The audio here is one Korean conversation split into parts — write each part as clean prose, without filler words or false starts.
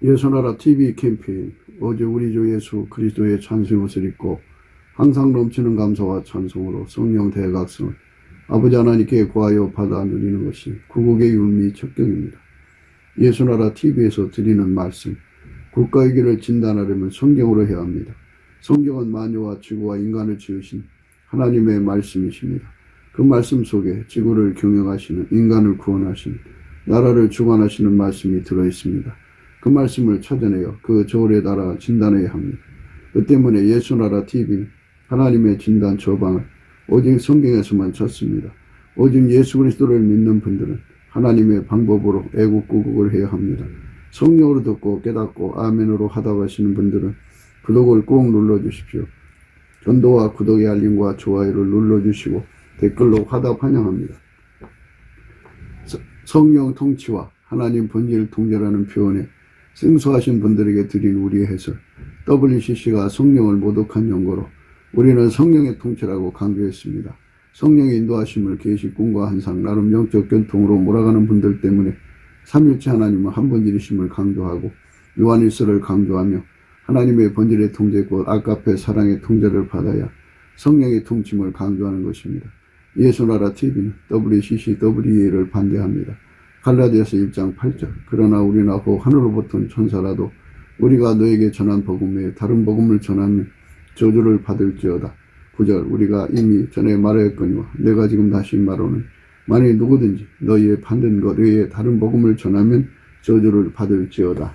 예수나라 TV 캠페인 어제 우리 주 예수 그리스도의 찬송의 옷을 입고 항상 넘치는 감사와 찬송으로 성령 대각성을 아버지 하나님께 구하여 받아 누리는 것이 구국의 율미 척경입니다. 예수나라 TV에서 드리는 말씀, 국가의 길을 진단하려면 성경으로 해야 합니다. 성경은 만유와 지구와 인간을 지으신 하나님의 말씀이십니다. 그 말씀 속에 지구를 경영하시는, 인간을 구원하시는, 나라를 주관하시는 말씀이 들어있습니다. 그 말씀을 찾아내어 그 저울에 달아 진단해야 합니다. 그 때문에 예수나라 TV는 하나님의 진단 처방을 오직 성경에서만 찾습니다. 오직 예수 그리스도를 믿는 분들은 하나님의 방법으로 애국구국을 해야 합니다. 성령으로 듣고 깨닫고 아멘으로 하다 가시는 분들은 구독을 꼭 눌러주십시오. 전도와 구독의 알림과 좋아요를 눌러주시고 댓글로 화답 환영합니다. 성령 통치와 하나님 본질 통제라는 표현에 생소하신 분들에게 드린 우리의 해설, WCC가 성령을 모독한 연고로 우리는 성령의 통치라고 강조했습니다. 성령의 인도하심을 계시 꿈과 환상, 나름 영적 견통으로 몰아가는 분들 때문에 삼일체 하나님은 한 본질이심을 강조하고 요한일서를 강조하며 하나님의 본질의 통제 곧 아까페 사랑의 통제를 받아야 성령의 통침을 강조하는 것입니다. 예수나라 TV는 WCC, WEA를 반대합니다. 갈라디아서 1장 8절 그러나 우리나 혹 하늘로부터 온 천사라도 우리가 너에게 전한 복음 외에 다른 복음을 전하면 저주를 받을지어다. 9절 우리가 이미 전에 말하였거니와 내가 지금 다시 말하노니 만일 누구든지 너희의 받는 것 외에 다른 복음을 전하면 저주를 받을지어다.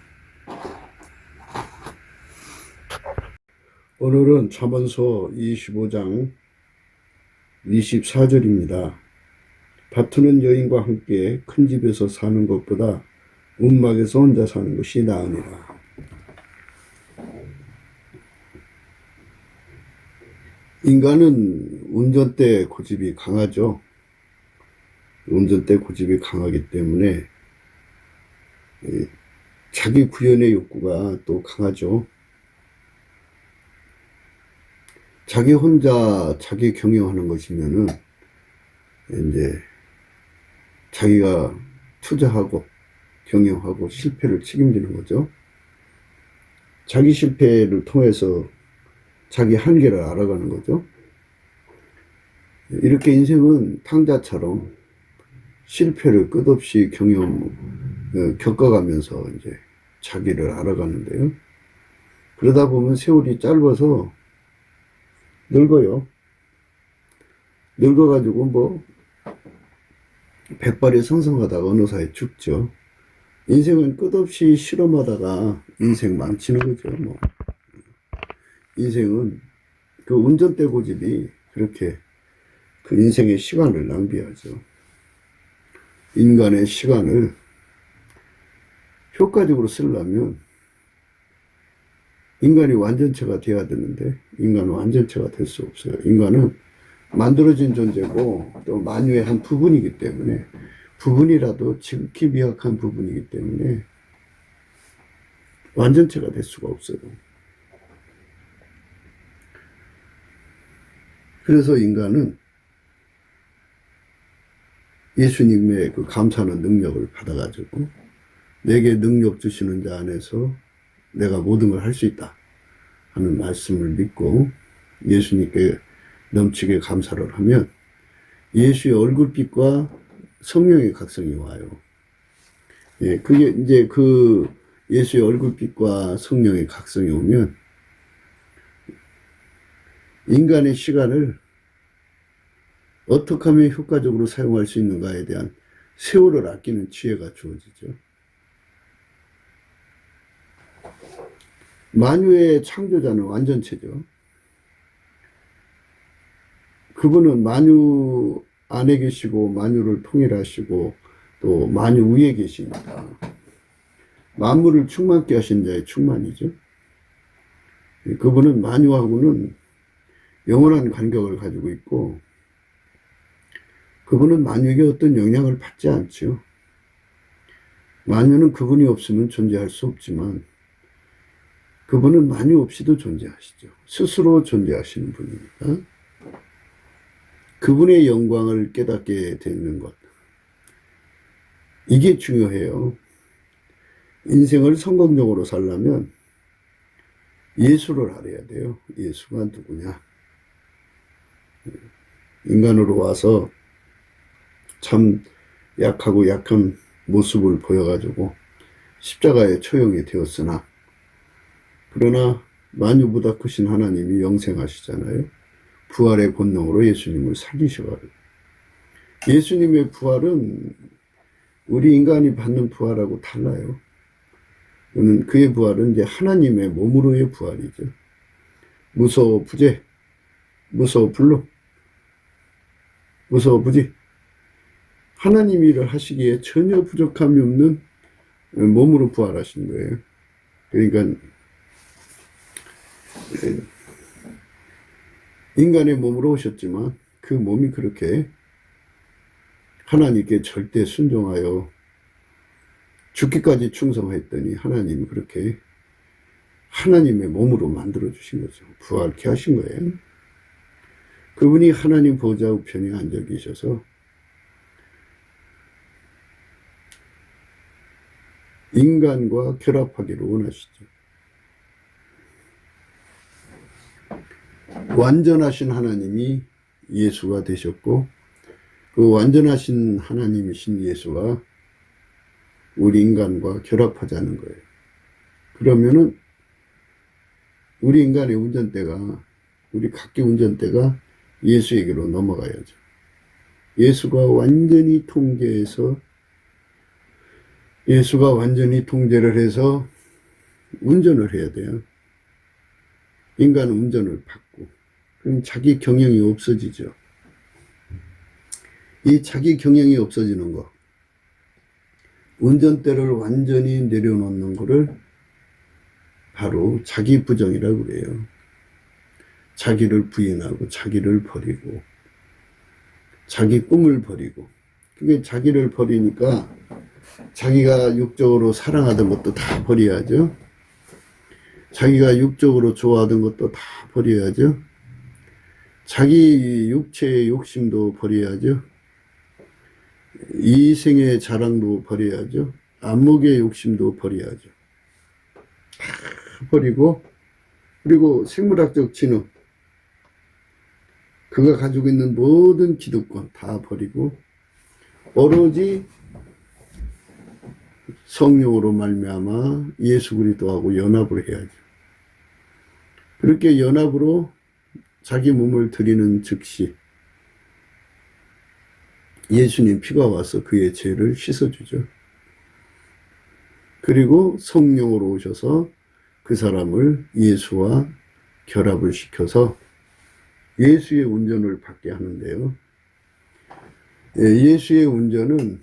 오늘은 잠언서 25장 24절입니다. 다투는 여인과 함께 큰 집에서 사는 것보다 움막에서 혼자 사는 것이 나으니라. 인간은 운전대 고집이 강하죠. 운전대 고집이 강하기 때문에 자기 구현의 욕구가 또 강하죠. 자기 혼자 자기 경영하는 것이면은 이제 자기가 투자하고 경영하고 실패를 책임지는 거죠. 자기 실패를 통해서 자기 한계를 알아가는 거죠. 이렇게 인생은 탕자처럼 실패를 끝없이 겪어가면서 이제 자기를 알아가는데요. 그러다 보면 세월이 짧아서 늙어요. 늙어가지고 뭐 백발이 성성하다가 어느 사이에 죽죠. 인생은 끝없이 실험하다가 인생 망치는 거죠. 뭐 인생은 그 운전대 고집이 그렇게 그 인생의 시간을 낭비하죠. 인간의 시간을 효과적으로 쓰려면 인간이 완전체가 돼야 되는데 인간은 완전체가 될 수 없어요. 인간은 만들어진 존재고 또 만유의 한 부분이기 때문에 부분이라도 지극히 미약한 부분이기 때문에 완전체가 될 수가 없어요. 그래서 인간은 예수님의 그 감사하는 능력을 받아가지고 내게 능력 주시는 자 안에서 내가 모든 걸 할 수 있다 하는 말씀을 믿고 예수님께 넘치게 감사를 하면 예수의 얼굴빛과 성령의 각성이 와요. 예, 그게 이제 그 예수의 얼굴빛과 성령의 각성이 오면 인간의 시간을 어떻게 하면 효과적으로 사용할 수 있는가에 대한 세월을 아끼는 지혜가 주어지죠. 만유의 창조자는 완전체죠. 그분은 만유 안에 계시고 만유를 통일하시고 또 만유 위에 계십니다. 만물을 충만케 하신 자의 충만이죠. 그분은 만유하고는 영원한 간격을 가지고 있고 그분은 만유에게 어떤 영향을 받지 않죠. 만유는 그분이 없으면 존재할 수 없지만 그분은 만유 없이도 존재하시죠. 스스로 존재하시는 분이니까 그분의 영광을 깨닫게 되는 것, 이게 중요해요. 인생을 성공적으로 살려면 예수를 알아야 돼요. 예수가 누구냐. 인간으로 와서 참 약하고 약한 모습을 보여가지고 십자가에 처형이 되었으나, 그러나 만유보다 크신 하나님이 영생하시잖아요. 부활의 본능으로 예수님을 살리셔가지고, 예수님의 부활은 우리 인간이 받는 부활하고 달라요. 그의 부활은 이제 하나님의 몸으로의 부활이죠. 무소부재, 무소불능, 무소부지. 하나님 일을 하시기에 전혀 부족함이 없는 몸으로 부활하신 거예요. 그러니까 인간의 몸으로 오셨지만 그 몸이 그렇게 하나님께 절대 순종하여 죽기까지 충성했더니 하나님이 그렇게 하나님의 몸으로 만들어 주신 거죠. 부활케 하신 거예요. 그분이 하나님 보좌 우편에 앉아 계셔서 인간과 결합하기를 원하시죠. 완전하신 하나님이 예수가 되셨고, 그 완전하신 하나님이신 예수가 우리 인간과 결합하자는 거예요. 그러면은 우리 인간의 운전대가, 우리 각기 운전대가 예수에게로 넘어가야죠. 예수가 완전히 통제해서, 예수가 완전히 통제를 해서 운전을 해야 돼요. 인간은 운전을 받고, 그럼 자기 경영이 없어지죠. 이 자기 경영이 없어지는 거, 운전대를 완전히 내려놓는 거를 바로 자기 부정이라고 그래요. 자기를 부인하고 자기를 버리고 자기 꿈을 버리고, 그게 자기를 버리니까 자기가 육적으로 사랑하던 것도 다 버려야죠. 자기가 육적으로 좋아하던 것도 다 버려야죠. 자기 육체의 욕심도 버려야죠. 이생의 자랑도 버려야죠. 안목의 욕심도 버려야죠. 다 버리고, 그리고 생물학적 진흥, 그가 가지고 있는 모든 기득권 다 버리고 오로지 성령으로 말미암아 예수 그리스도하고 연합을 해야죠. 그렇게 연합으로 자기 몸을 드리는 즉시 예수님 피가 와서 그의 죄를 씻어주죠. 그리고 성령으로 오셔서 그 사람을 예수와 결합을 시켜서 예수의 운전을 받게 하는데요. 예수의 운전은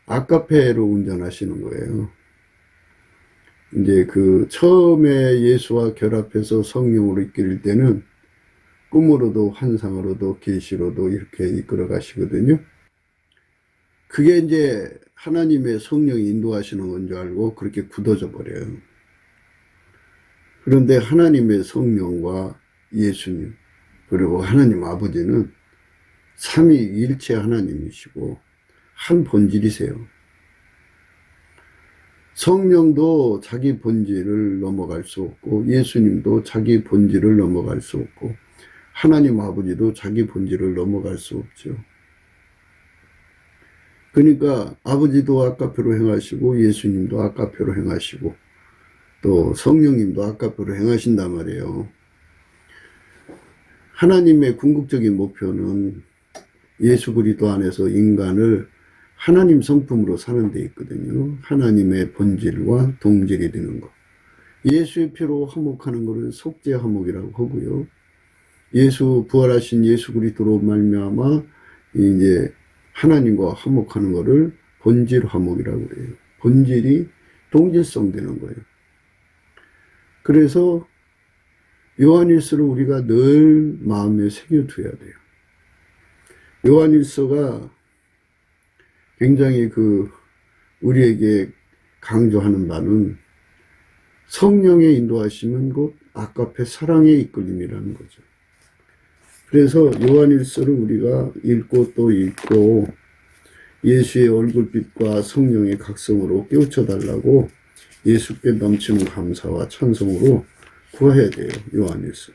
아까페로 운전하시는 거예요. 이제 그 처음에 예수와 결합해서 성령으로 이끌 때는 꿈으로도 환상으로도 계시로도 이렇게 이끌어 가시거든요. 그게 이제 하나님의 성령이 인도하시는 건 줄 알고 그렇게 굳어져 버려요. 그런데 하나님의 성령과 예수님, 그리고 하나님 아버지는 삼위일체 하나님이시고 한 본질이세요. 성령도 자기 본질을 넘어갈 수 없고, 예수님도 자기 본질을 넘어갈 수 없고, 하나님 아버지도 자기 본질을 넘어갈 수 없죠. 그러니까 아버지도 아까표로 행하시고, 예수님도 아까표로 행하시고, 또 성령님도 아까표로 행하신단 말이에요. 하나님의 궁극적인 목표는 예수 그리스도 안에서 인간을 하나님 성품으로 사는 데 있거든요. 하나님의 본질과 동질이 되는 것. 예수의 피로 화목하는 것을 속죄 화목이라고 하고요. 예수 부활하신 예수 그리스도로 말미암아 이제 하나님과 화목하는 것을 본질 화목이라고 그래요. 본질이 동질성 되는 거예요. 그래서 요한일서를 우리가 늘 마음에 새겨둬야 돼요. 요한일서가 굉장히 우리에게 강조하는 바는 성령의 인도하심은 곧 아까페 사랑의 이끌림이라는 거죠. 그래서 요한일서를 우리가 읽고 또 읽고, 예수의 얼굴빛과 성령의 각성으로 깨우쳐 달라고 예수께 넘치는 감사와 찬송으로 구해야 돼요. 요 안에서.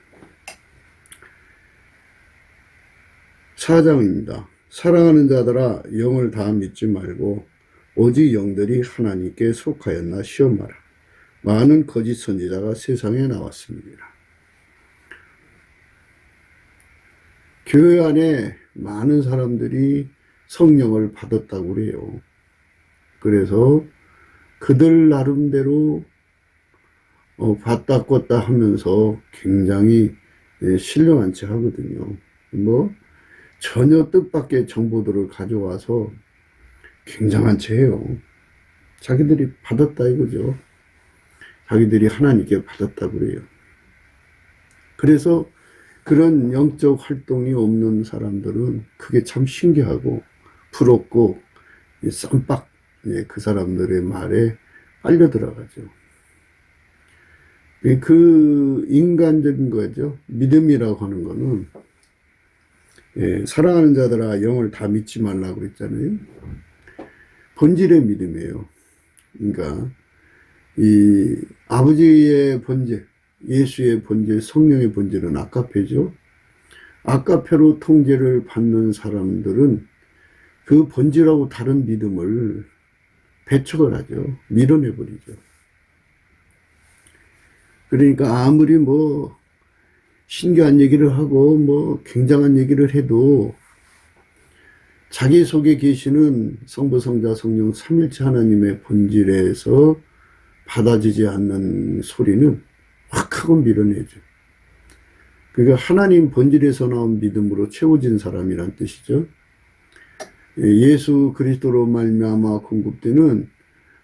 4장입니다. 사랑하는 자들아 영을 다 믿지 말고 오직 영들이 하나님께 속하였나 시험하라. 많은 거짓 선지자가 세상에 나왔습니다. 교회 안에 많은 사람들이 성령을 받았다고 그래요. 그래서 그들 나름대로 봤다 껐다 하면서 굉장히 신령한 체 하거든요. 뭐 전혀 뜻밖의 정보들을 가져와서 굉장한 체예요. 자기들이 받았다 이거죠. 자기들이 하나님께 받았다고 그래요. 그래서 그런 영적 활동이 없는 사람들은 그게 참 신기하고 부럽고 쌈박 그 사람들의 말에 빨려 들어가죠. 그 인간적인 거죠. 믿음이라고 하는 거는 사랑하는 자들아 영을 다 믿지 말라고 그랬잖아요. 본질의 믿음이에요. 그러니까 이 아버지의 본질, 예수의 본질, 성령의 본질은 아까페죠. 아까페로 통제를 받는 사람들은 그 본질하고 다른 믿음을 배척을 하죠. 밀어내버리죠. 그러니까 아무리 뭐 신기한 얘기를 하고 뭐 굉장한 얘기를 해도 자기 속에 계시는 성부, 성자, 성령 삼일체 하나님의 본질에서 받아지지 않는 소리는 확 하고 밀어내죠. 그러니까 하나님 본질에서 나온 믿음으로 채워진 사람이란 뜻이죠. 예수 그리스도로 말미암아 공급되는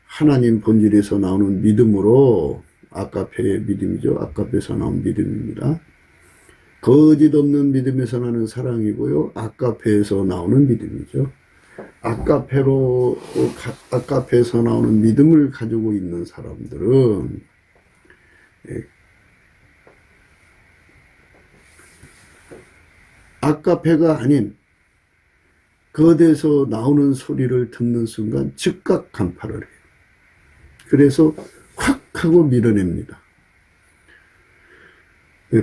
하나님 본질에서 나오는 믿음으로 아까페의 믿음이죠. 아까페에서 나온 믿음입니다. 거짓 없는 믿음에서 나는 사랑이고요. 아까페에서 나오는 믿음이죠. 아까페에서 나오는 믿음을 가지고 있는 사람들은 아까페가 아닌 거기에서 나오는 소리를 듣는 순간 즉각 간파를 해요. 그래서 확 하고 밀어냅니다.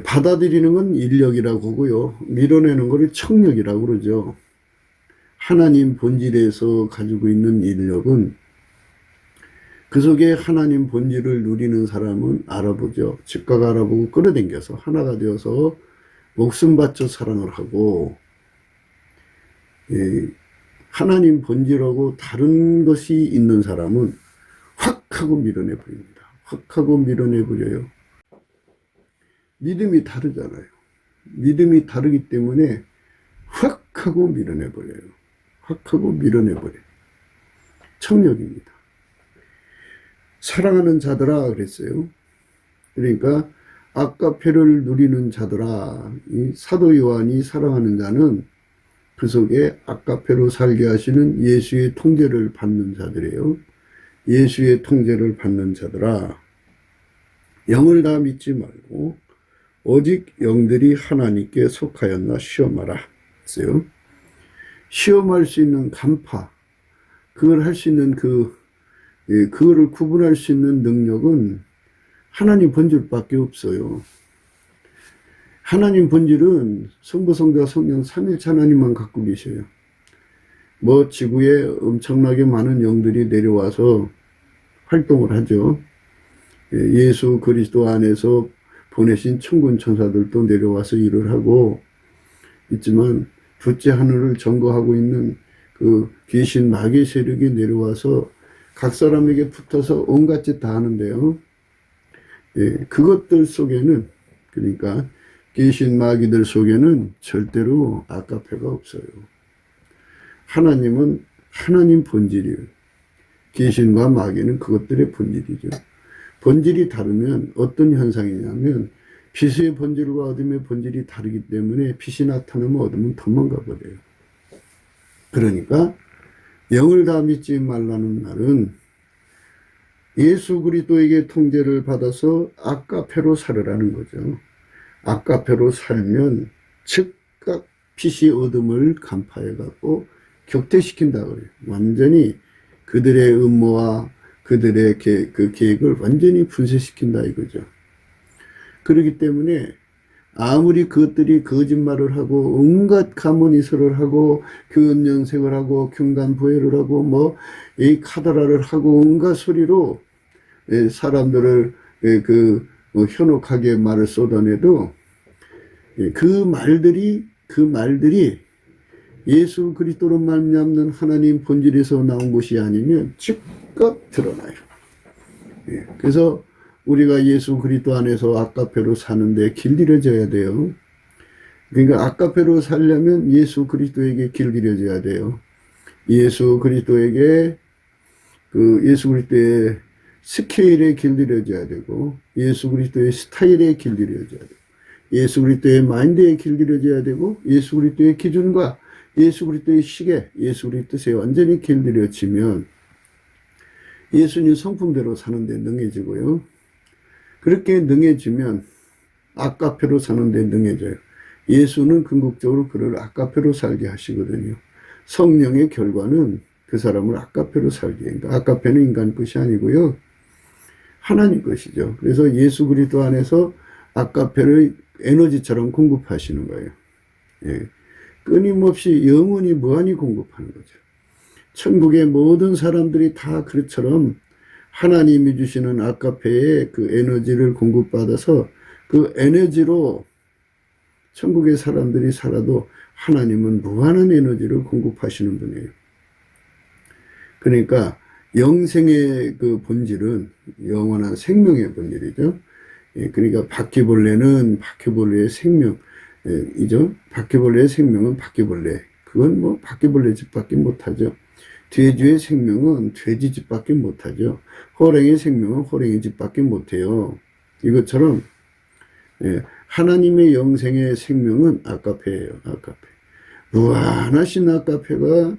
받아들이는 건 인력이라고 하고요. 밀어내는 걸 청력이라고 그러죠. 하나님 본질에서 가지고 있는 인력은 그 속에 하나님 본질을 누리는 사람은 알아보죠. 즉각 알아보고 끌어당겨서 하나가 되어서 목숨 바쳐 사랑을 하고 하나님 본질하고 다른 것이 있는 사람은 확 하고 밀어내버립니다. 확 하고 밀어내버려요. 믿음이 다르잖아요. 믿음이 다르기 때문에 확 하고 밀어내버려요. 확 하고 밀어내버려요. 청력입니다. 사랑하는 자들아 그랬어요. 그러니까 아까페를 누리는 자들아, 이 사도 요한이 사랑하는 자는 그 속에 아까페로 살게 하시는 예수의 통제를 받는 자들이에요. 예수의 통제를 받는 자들아, 영을 다 믿지 말고 오직 영들이 하나님께 속하였나 시험하라 했어요. 시험할 수 있는 간파, 그걸 할 수 있는 그거를 구분할 수 있는 능력은 하나님 본질밖에 없어요. 하나님 본질은 성부, 성자, 성령 삼일체 하나님만 갖고 계셔요. 뭐 지구에 엄청나게 많은 영들이 내려와서 활동을 하죠. 예수 그리스도 안에서 보내신 천군 천사들도 내려와서 일을 하고 있지만 둘째 하늘을 점거하고 있는 그 귀신 마귀 세력이 내려와서 각 사람에게 붙어서 온갖 짓 다 하는데요. 그것들 속에는, 그러니까 귀신 마귀들 속에는 절대로 아까페가 없어요. 하나님은 하나님 본질이에요. 귀신과 마귀는 그것들의 본질이죠. 본질이 다르면 어떤 현상이냐면 빛의 본질과 어둠의 본질이 다르기 때문에 빛이 나타나면 어둠은 도망가 버려요. 그러니까 영을 다 믿지 말라는 말은 예수 그리스도에게 통제를 받아서 아까페로 살으라는 거죠. 아까페로 살면 즉각 빛이 어둠을 간파해 갖고 격퇴시킨다 그래요. 완전히 그들의 음모와 그들의 그 계획을 완전히 분쇄시킨다 이거죠. 그렇기 때문에 아무리 그것들이 거짓말을 하고 온갖 가문이설을 하고 교훈연색을 하고 경간부회를 하고 뭐 이 카더라를 하고 온갖 소리로 사람들을 현혹하게 말을 쏟아내도 그 말들이 예수 그리스도로 말미암는 하나님 본질에서 나온 것이 아니면 즉각 드러나요. 그래서 우리가 예수 그리스도 안에서 아까페로 사는데 길들여져야 돼요. 그러니까 아까페로 살려면 예수 그리스도에게 길들여져야 돼요. 예수 그리스도의 스케일에 길들여져야 되고, 예수 그리스도의 스타일에 길들여져야 되고, 예수 그리스도의 마인드에 길들여져야 되고, 예수 그리스도의 기준과 예수 그리스도의 시계, 예수 그리스도의 뜻에 완전히 길들여지면 예수님 성품대로 사는데 능해지고요. 그렇게 능해지면 아까페로 사는데 능해져요. 예수는 궁극적으로 그를 아까페로 살게 하시거든요. 성령의 결과는 그 사람을 아까페로 살게. 그러니까 아까페는 인간 것이 아니고요. 하나님 것이죠. 그래서 예수 그리스도 안에서 아까페를 에너지처럼 공급하시는 거예요. 예. 끊임없이 영원히 무한히 공급하는 거죠. 천국의 모든 사람들이 다 그처럼 하나님이 주시는 아까페의 그 에너지를 공급받아서 그 에너지로 천국의 사람들이 살아도 하나님은 무한한 에너지를 공급하시는 분이에요. 그러니까 영생의 그 본질은 영원한 생명의 본질이죠. 그러니까 바퀴벌레는 바퀴벌레의 생명이죠. 바퀴벌레의 생명은 바퀴벌레. 그건 뭐 바퀴벌레 집밖에 못하죠. 돼지의 생명은 돼지 집밖에 못하죠. 호랑이의 생명은 호랑이 집밖에 못해요. 이것처럼 하나님의 영생의 생명은 아까페예요. 아까페. 무한하신 아까페가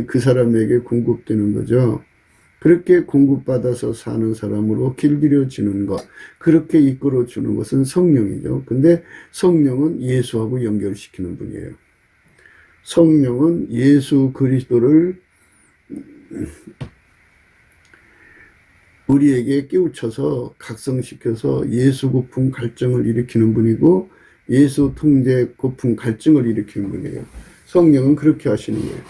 그 사람에게 공급되는 거죠. 그렇게 공급받아서 사는 사람으로 길들여지는 것, 그렇게 이끌어주는 것은 성령이죠. 근데 성령은 예수하고 연결시키는 분이에요. 성령은 예수 그리스도를 우리에게 깨우쳐서 각성시켜서 예수 고품 갈증을 일으키는 분이고, 예수 통제 고품 갈증을 일으키는 분이에요. 성령은 그렇게 하시는 거예요.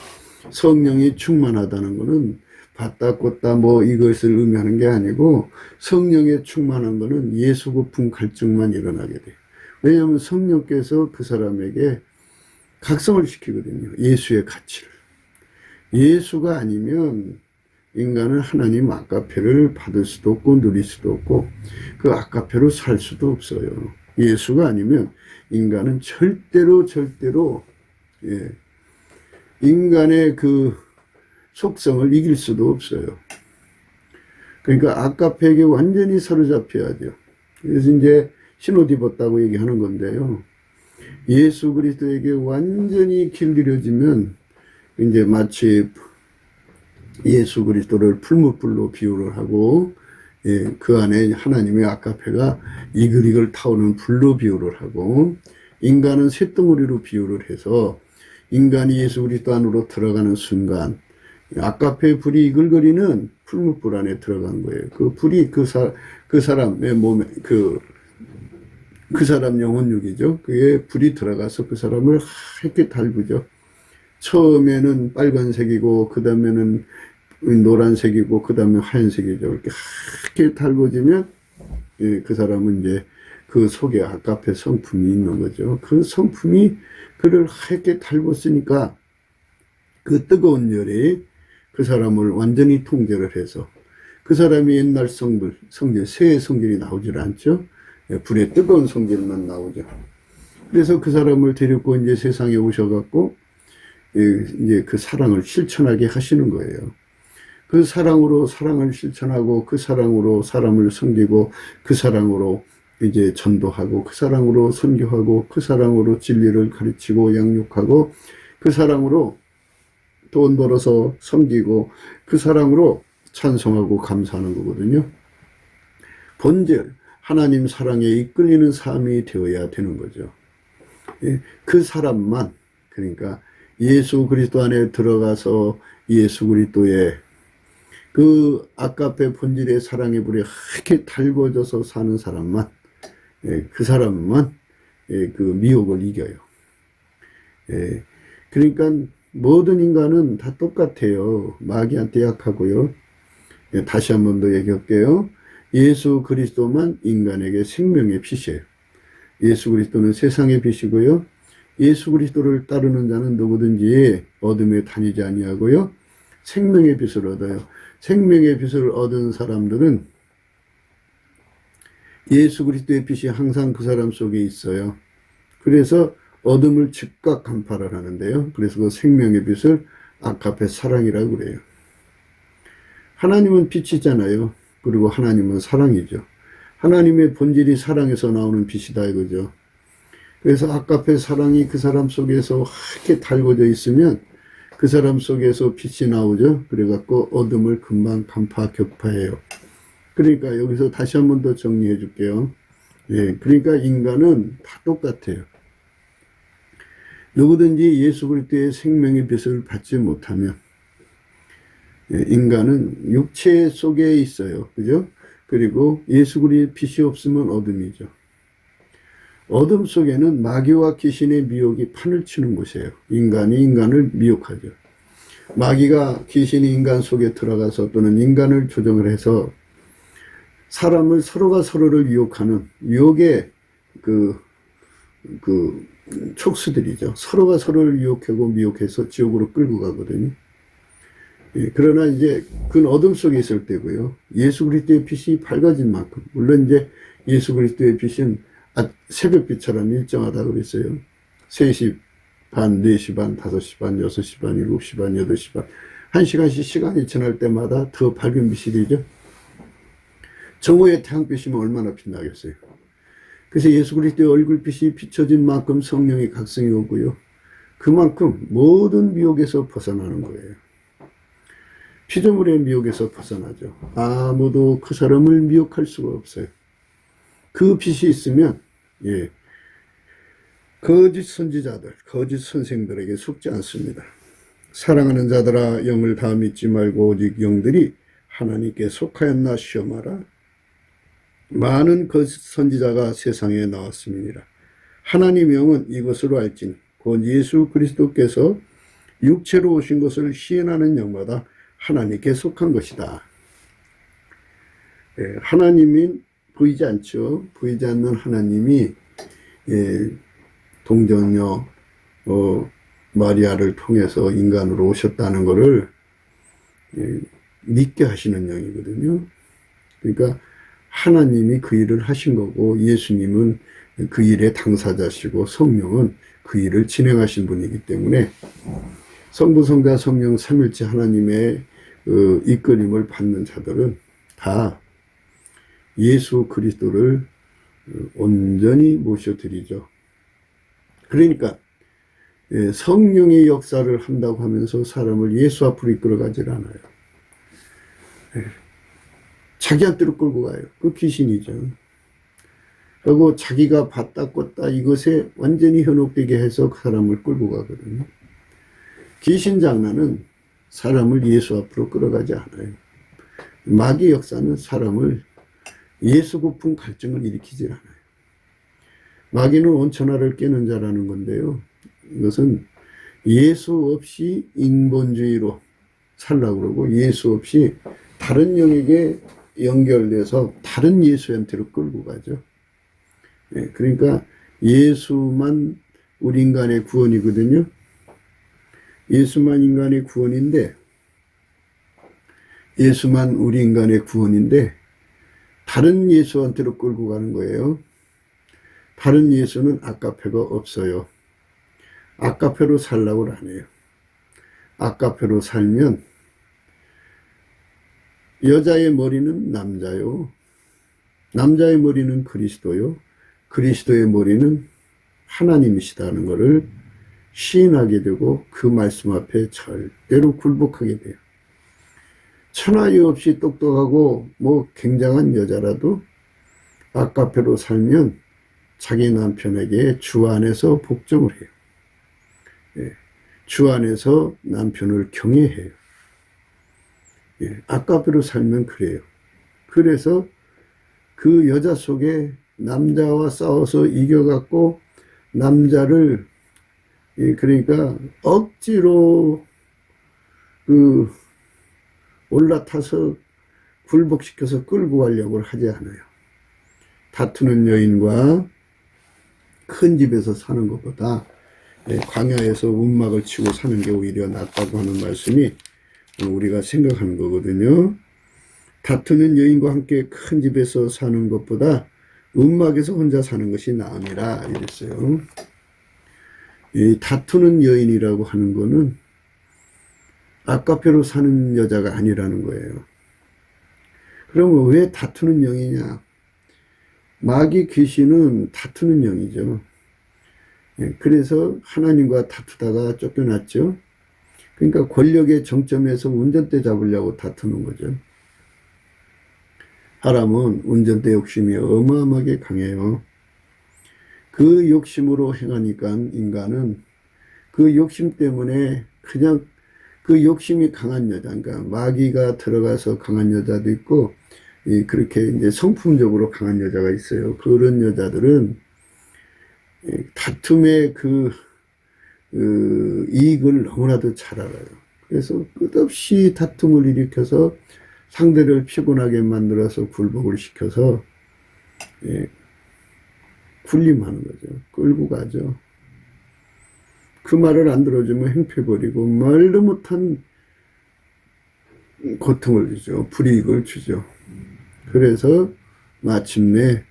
성령이 충만하다는 것은 받다 꽂다 뭐 이것을 의미하는 게 아니고, 성령에 충만한 것은 예수 고품 갈증만 일어나게 돼요. 왜냐하면 성령께서 그 사람에게 각성을 시키거든요. 예수의 가치를. 예수가 아니면 인간은 하나님 아까페를 받을 수도 없고 누릴 수도 없고 그 아까페로 살 수도 없어요. 예수가 아니면 인간은 절대로 인간의 그 속성을 이길 수도 없어요. 그러니까 아까페에게 완전히 사로잡혀야죠. 그래서 이제 신옷 입었다고 얘기하는 건데요. 예수 그리스도에게 완전히 길들여지면 이제 마치 예수 그리스도를 풀무불로 비유를 하고, 그 안에 하나님의 아까페가 이글이글 타오는 불로 비유를 하고, 인간은 쇳덩어리로 비유를 해서 인간이 예수 그리스도 안으로 들어가는 순간 아까페 불이 이글거리는 풀무불 안에 들어간 거예요. 그 불이 그 사람의 몸에 그 사람 영혼육이죠. 그게 불이 들어가서 그 사람을 하얗게 달구죠. 처음에는 빨간색이고 그 다음에는 노란색이고 그 다음에 하얀색이죠. 이렇게 하얗게 달궈지면 그 사람은 이제 그 속에 아까페 성품이 있는 거죠. 그 성품이 그를 하얗게 달궜으니까 그 뜨거운 열이 그 사람을 완전히 통제를 해서 그 사람이 옛날 성질, 새의 성질이 나오질 않죠. 불의 뜨거운 성질만 나오죠. 그래서 그 사람을 데리고 이제 세상에 오셔갖고 이제 그 사랑을 실천하게 하시는 거예요. 그 사랑으로 사랑을 실천하고 그 사랑으로 사람을 섬기고 그 사랑으로 이제 전도하고 그 사랑으로 선교하고 그 사랑으로 진리를 가르치고 양육하고 그 사랑으로 돈 벌어서 섬기고 그 사랑으로 찬송하고 감사하는 거거든요. 본질 하나님 사랑에 이끌리는 삶이 되어야 되는 거죠. 그 사람만, 그러니까 예수 그리스도 안에 들어가서 예수 그리스도의 그 아까페 본질의 사랑의 불이 이렇게 달궈져서 사는 사람만, 그 사람만 그 미혹을 이겨요. 그러니까 모든 인간은 다 똑같아요. 마귀한테 약하고요. 다시 한 번 더 얘기할게요. 예수 그리스도만 인간에게 생명의 빛이에요. 예수 그리스도는 세상의 빛이고요. 예수 그리스도를 따르는 자는 누구든지 어둠에 다니지 아니하고요. 생명의 빛을 얻어요. 생명의 빛을 얻은 사람들은 예수 그리스도의 빛이 항상 그 사람 속에 있어요. 그래서 어둠을 즉각 간파를 하는데요. 그래서 그 생명의 빛을 아카페 사랑이라고 그래요. 하나님은 빛이잖아요. 그리고 하나님은 사랑이죠. 하나님의 본질이 사랑에서 나오는 빛이다 이거죠. 그래서 아카페 사랑이 그 사람 속에서 이렇게 달궈져 있으면 그 사람 속에서 빛이 나오죠. 그래갖고 어둠을 금방 간파 격파해요. 그러니까 여기서 다시 한 번 더 정리해 줄게요. 그러니까 인간은 다 똑같아요. 누구든지 예수 그리스도의 생명의 빛을 받지 못하면 인간은 육체 속에 있어요. 그죠? 그리고 예수 그리스도의 빛이 없으면 어둠이죠. 어둠 속에는 마귀와 귀신의 미혹이 판을 치는 곳이에요. 인간이 인간을 미혹하죠. 마귀가 귀신이 인간 속에 들어가서 또는 인간을 조정을 해서 사람을 서로가 서로를 유혹하는 유혹의 그 촉수들이죠. 서로가 서로를 유혹하고 미혹해서 지옥으로 끌고 가거든요. 그러나 이제 그건 어둠 속에 있을 때고요. 예수 그리스도의 빛이 밝아진 만큼, 물론 이제 예수 그리스도의 빛은 새벽빛처럼 일정하다 그랬어요. 3시 반, 4시 반, 5시 반, 6시 반, 7시 반, 8시 반. 1시간씩 시간이 지날 때마다 더 밝은 빛이 되죠. 정오의 태양빛이면 얼마나 빛나겠어요. 그래서 예수 그리스도의 얼굴빛이 비춰진 만큼 성령의 각성이 오고요. 그만큼 모든 미혹에서 벗어나는 거예요. 피조물의 미혹에서 벗어나죠. 아무도 그 사람을 미혹할 수가 없어요. 그 빛이 있으면 거짓 선지자들, 거짓 선생들에게 속지 않습니다. 사랑하는 자들아 영을 다 믿지 말고 오직 영들이 하나님께 속하였나 시험하라. 많은 거짓 선지자가 세상에 나왔음이니라. 하나님 영은 이것으로 알지니 곧 예수 그리스도께서 육체로 오신 것을 시인하는 영마다 하나님께 속한 것이다. 하나님이 보이지 않죠. 보이지 않는 하나님이 동정녀 마리아를 통해서 인간으로 오셨다는 것을 믿게 하시는 영이거든요. 그러니까 하나님이 그 일을 하신 거고 예수님은 그 일의 당사자시고 성령은 그 일을 진행하신 분이기 때문에 성부 성자 성령 삼일체 하나님의 이끌림을 받는 자들은 다 예수 그리스도를 온전히 모셔드리죠. 그러니까 성령의 역사를 한다고 하면서 사람을 예수 앞으로 이끌어가질 않아요. 자기한테로 끌고 가요. 그 귀신이죠. 그리고 자기가 봤다 껐다 이것에 완전히 현혹되게 해서 그 사람을 끌고 가거든요. 귀신 장난은 사람을 예수 앞으로 끌어가지 않아요. 마귀 역사는 사람을 예수 고품 갈증을 일으키지 않아요. 마귀는 온천하를 깨는 자라는 건데요. 이것은 예수 없이 인본주의로 살라고 그러고 예수 없이 다른 영에게 연결돼서 다른 예수한테로 끌고 가죠. 그러니까 예수만 우리 인간의 구원이거든요. 예수만 인간의 구원인데 예수만 우리 인간의 구원인데 다른 예수한테로 끌고 가는 거예요. 다른 예수는 아카페가 없어요. 아카페로 살라고 안 해요. 아카페로 살면 여자의 머리는 남자요. 남자의 머리는 그리스도요. 그리스도의 머리는 하나님이시다는 것을 시인하게 되고 그 말씀 앞에 절대로 굴복하게 돼요. 천하유 없이 똑똑하고 굉장한 여자라도 아카페로 살면 자기 남편에게 주 안에서 복종을 해요. 주 안에서 남편을 경외해요. 예, 아까비로 살면 그래요. 그래서 그 여자 속에 남자와 싸워서 이겨갖고 남자를, 예, 그러니까 억지로 그 올라타서 굴복시켜서 끌고 가려고 하지 않아요. 다투는 여인과 큰 집에서 사는 것보다 광야에서 움막을 치고 사는 게 오히려 낫다고 하는 말씀이 우리가 생각하는 거거든요. 다투는 여인과 함께 큰 집에서 사는 것보다 움막에서 혼자 사는 것이 나으니라 이랬어요. 이 다투는 여인이라고 하는 거는 아까페로 사는 여자가 아니라는 거예요. 그러면 왜 다투는 영이냐? 마귀 귀신은 다투는 영이죠. 그래서 하나님과 다투다가 쫓겨났죠. 그러니까 권력의 정점에서 운전대 잡으려고 다투는 거죠. 사람은 운전대 욕심이 어마어마하게 강해요. 그 욕심으로 행하니까 인간은 그 욕심 때문에 그냥 그 욕심이 강한 여자, 그러니까 마귀가 들어가서 강한 여자도 있고, 그렇게 이제 성품적으로 강한 여자가 있어요. 그런 여자들은 다툼의 그 이익을 너무나도 잘 알아요. 그래서 끝없이 다툼을 일으켜서 상대를 피곤하게 만들어서 굴복을 시켜서 군림하는 거죠. 끌고 가죠. 그 말을 안 들어주면 행패버리고 말도 못한 고통을 주죠. 불이익을 주죠. 그래서 마침내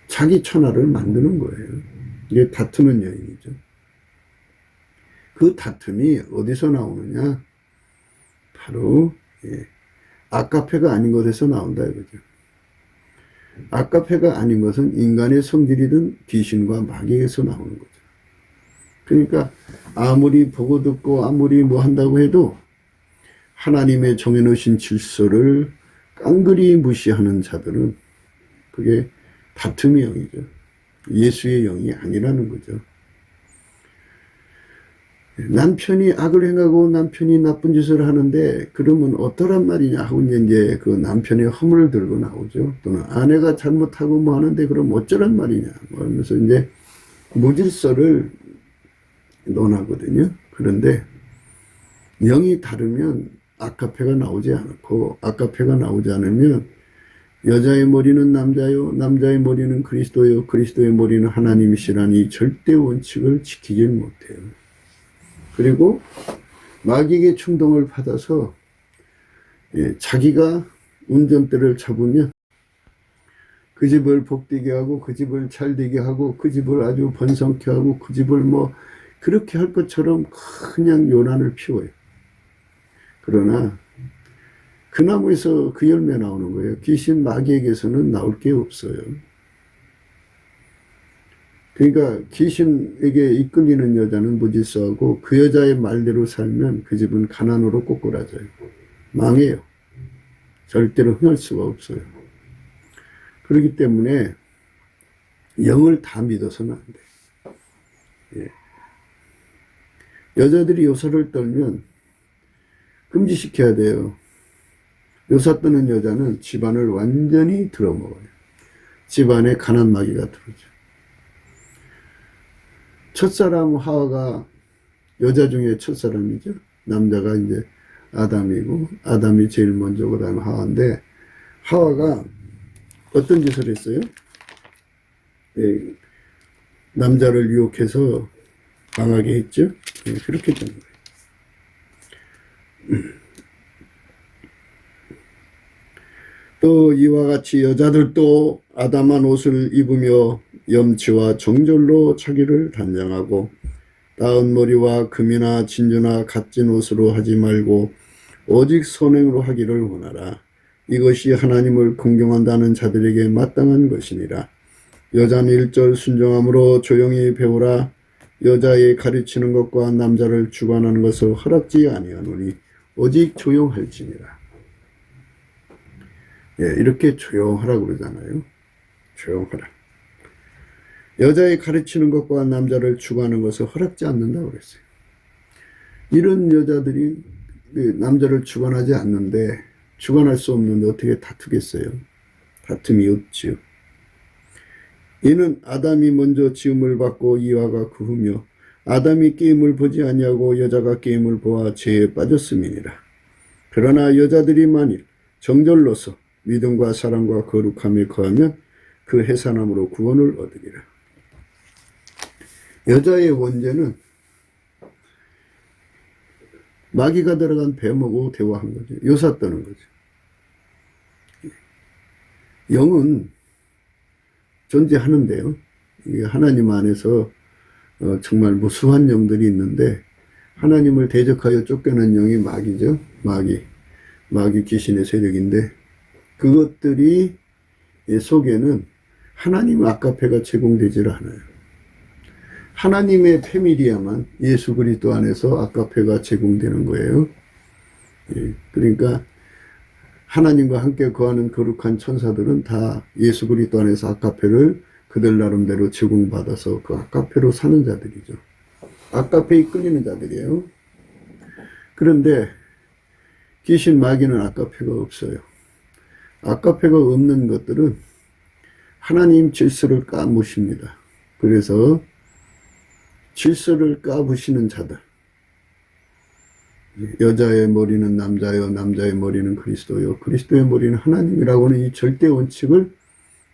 자기 천하를 만드는 거예요. 이게 다투는 여인이죠. 그 다툼이 어디서 나오느냐? 바로 아까페가 아닌 것에서 나온다 이거죠. 아까페가 아닌 것은 인간의 성질이든 귀신과 마귀에서 나오는 거죠. 그러니까 아무리 보고 듣고 아무리 뭐 한다고 해도 하나님의 정해놓으신 질서를 깡그리 무시하는 자들은 그게 다툼의 영이죠. 예수의 영이 아니라는 거죠. 남편이 악을 행하고 남편이 나쁜 짓을 하는데 그러면 어떠란 말이냐 하고 이제 그 남편의 허물을 들고 나오죠. 또는 아내가 잘못하고 뭐 하는데 그럼 어쩌란 말이냐 뭐 하면서 이제 무질서를 논하거든요. 그런데 영이 다르면 아까페가 나오지 않고 아까페가 나오지 않으면 여자의 머리는 남자요 남자의 머리는 그리스도요 그리스도의 머리는 하나님이시라니 절대 원칙을 지키지 못해요. 그리고 마귀의 충동을 받아서 자기가 운전대를 잡으면 그 집을 복되게 하고 그 집을 잘되게 하고 그 집을 아주 번성케 하고 그 집을 뭐 그렇게 할 것처럼 그냥 요란을 피워요. 그러나 그 나무에서 그 열매 나오는 거예요. 귀신 마귀에게서는 나올 게 없어요. 그러니까 귀신에게 이끌리는 여자는 무질서하고 그 여자의 말대로 살면 그 집은 가난으로 꼬꾸라져요. 망해요. 절대로 흥할 수가 없어요. 그렇기 때문에 영을 다 믿어서는 안 돼요. 여자들이 요사를 떨면 금지시켜야 돼요. 요사 떠는 여자는 집안을 완전히 들어먹어요. 집안에 가난 마귀가 들어오죠. 첫사람 하와가 여자 중에 첫사람이죠. 남자가 이제 아담이고 아담이 제일 먼저 그 다음에 하와인데 하와가 어떤 짓을 했어요? 남자를 유혹해서 망하게 했죠. 그렇게 된 거예요. 또 이와 같이 여자들도 아담한 옷을 입으며 염치와 정절로 자기를 단장하고 따은 머리와 금이나 진주나 값진 옷으로 하지 말고 오직 선행으로 하기를 원하라. 이것이 하나님을 공경한다는 자들에게 마땅한 것이니라. 여자는 1절 순종함으로 조용히 배우라. 여자의 가르치는 것과 남자를 주관하는 것을 허락지 아니하노니 오직 조용할지니라. 이렇게 조용하라고 그러잖아요. 조용하라. 여자의 가르치는 것과 남자를 추구하는 것을 허락지 않는다고 그랬어요. 이런 여자들이 남자를 주관하지 않는데, 주관할 수 없는데 어떻게 다투겠어요? 다툼이 없지요. 이는 아담이 먼저 지음을 받고 이와가 그 후며 아담이 게임을 보지 아니하고 여자가 게임을 보아 죄에 빠졌음이니라. 그러나 여자들이 만일 정절로서 믿음과 사랑과 거룩함에 거하면 그 해산함으로 구원을 얻으리라. 여자의 원죄는 마귀가 들어간 뱀하고 대화한 거죠. 요사 떠는 거죠. 영은 존재하는데요. 하나님 안에서 정말 무수한 영들이 있는데, 하나님을 대적하여 쫓겨난 영이 마귀죠. 마귀 귀신의 세력인데, 그것들이 속에는 하나님의 아카페가 제공되질 않아요. 하나님의 패밀리야만 예수 그리스도 안에서 아카페가 제공되는 거예요. 그러니까 하나님과 함께 거하는 거룩한 천사들은 다 예수 그리스도 안에서 아카페를 그들 나름대로 제공받아서 그 아카페로 사는 자들이죠. 아카페에 이끌리는 자들이에요. 그런데 귀신 마귀는 아카페가 없어요. 아카페가 없는 것들은 하나님 질서를 까무십니다. 그래서 질서를 까부시는 자들, 여자의 머리는 남자요, 남자의 머리는 그리스도요, 그리스도의 머리는 하나님이라고 하는 이 절대 원칙을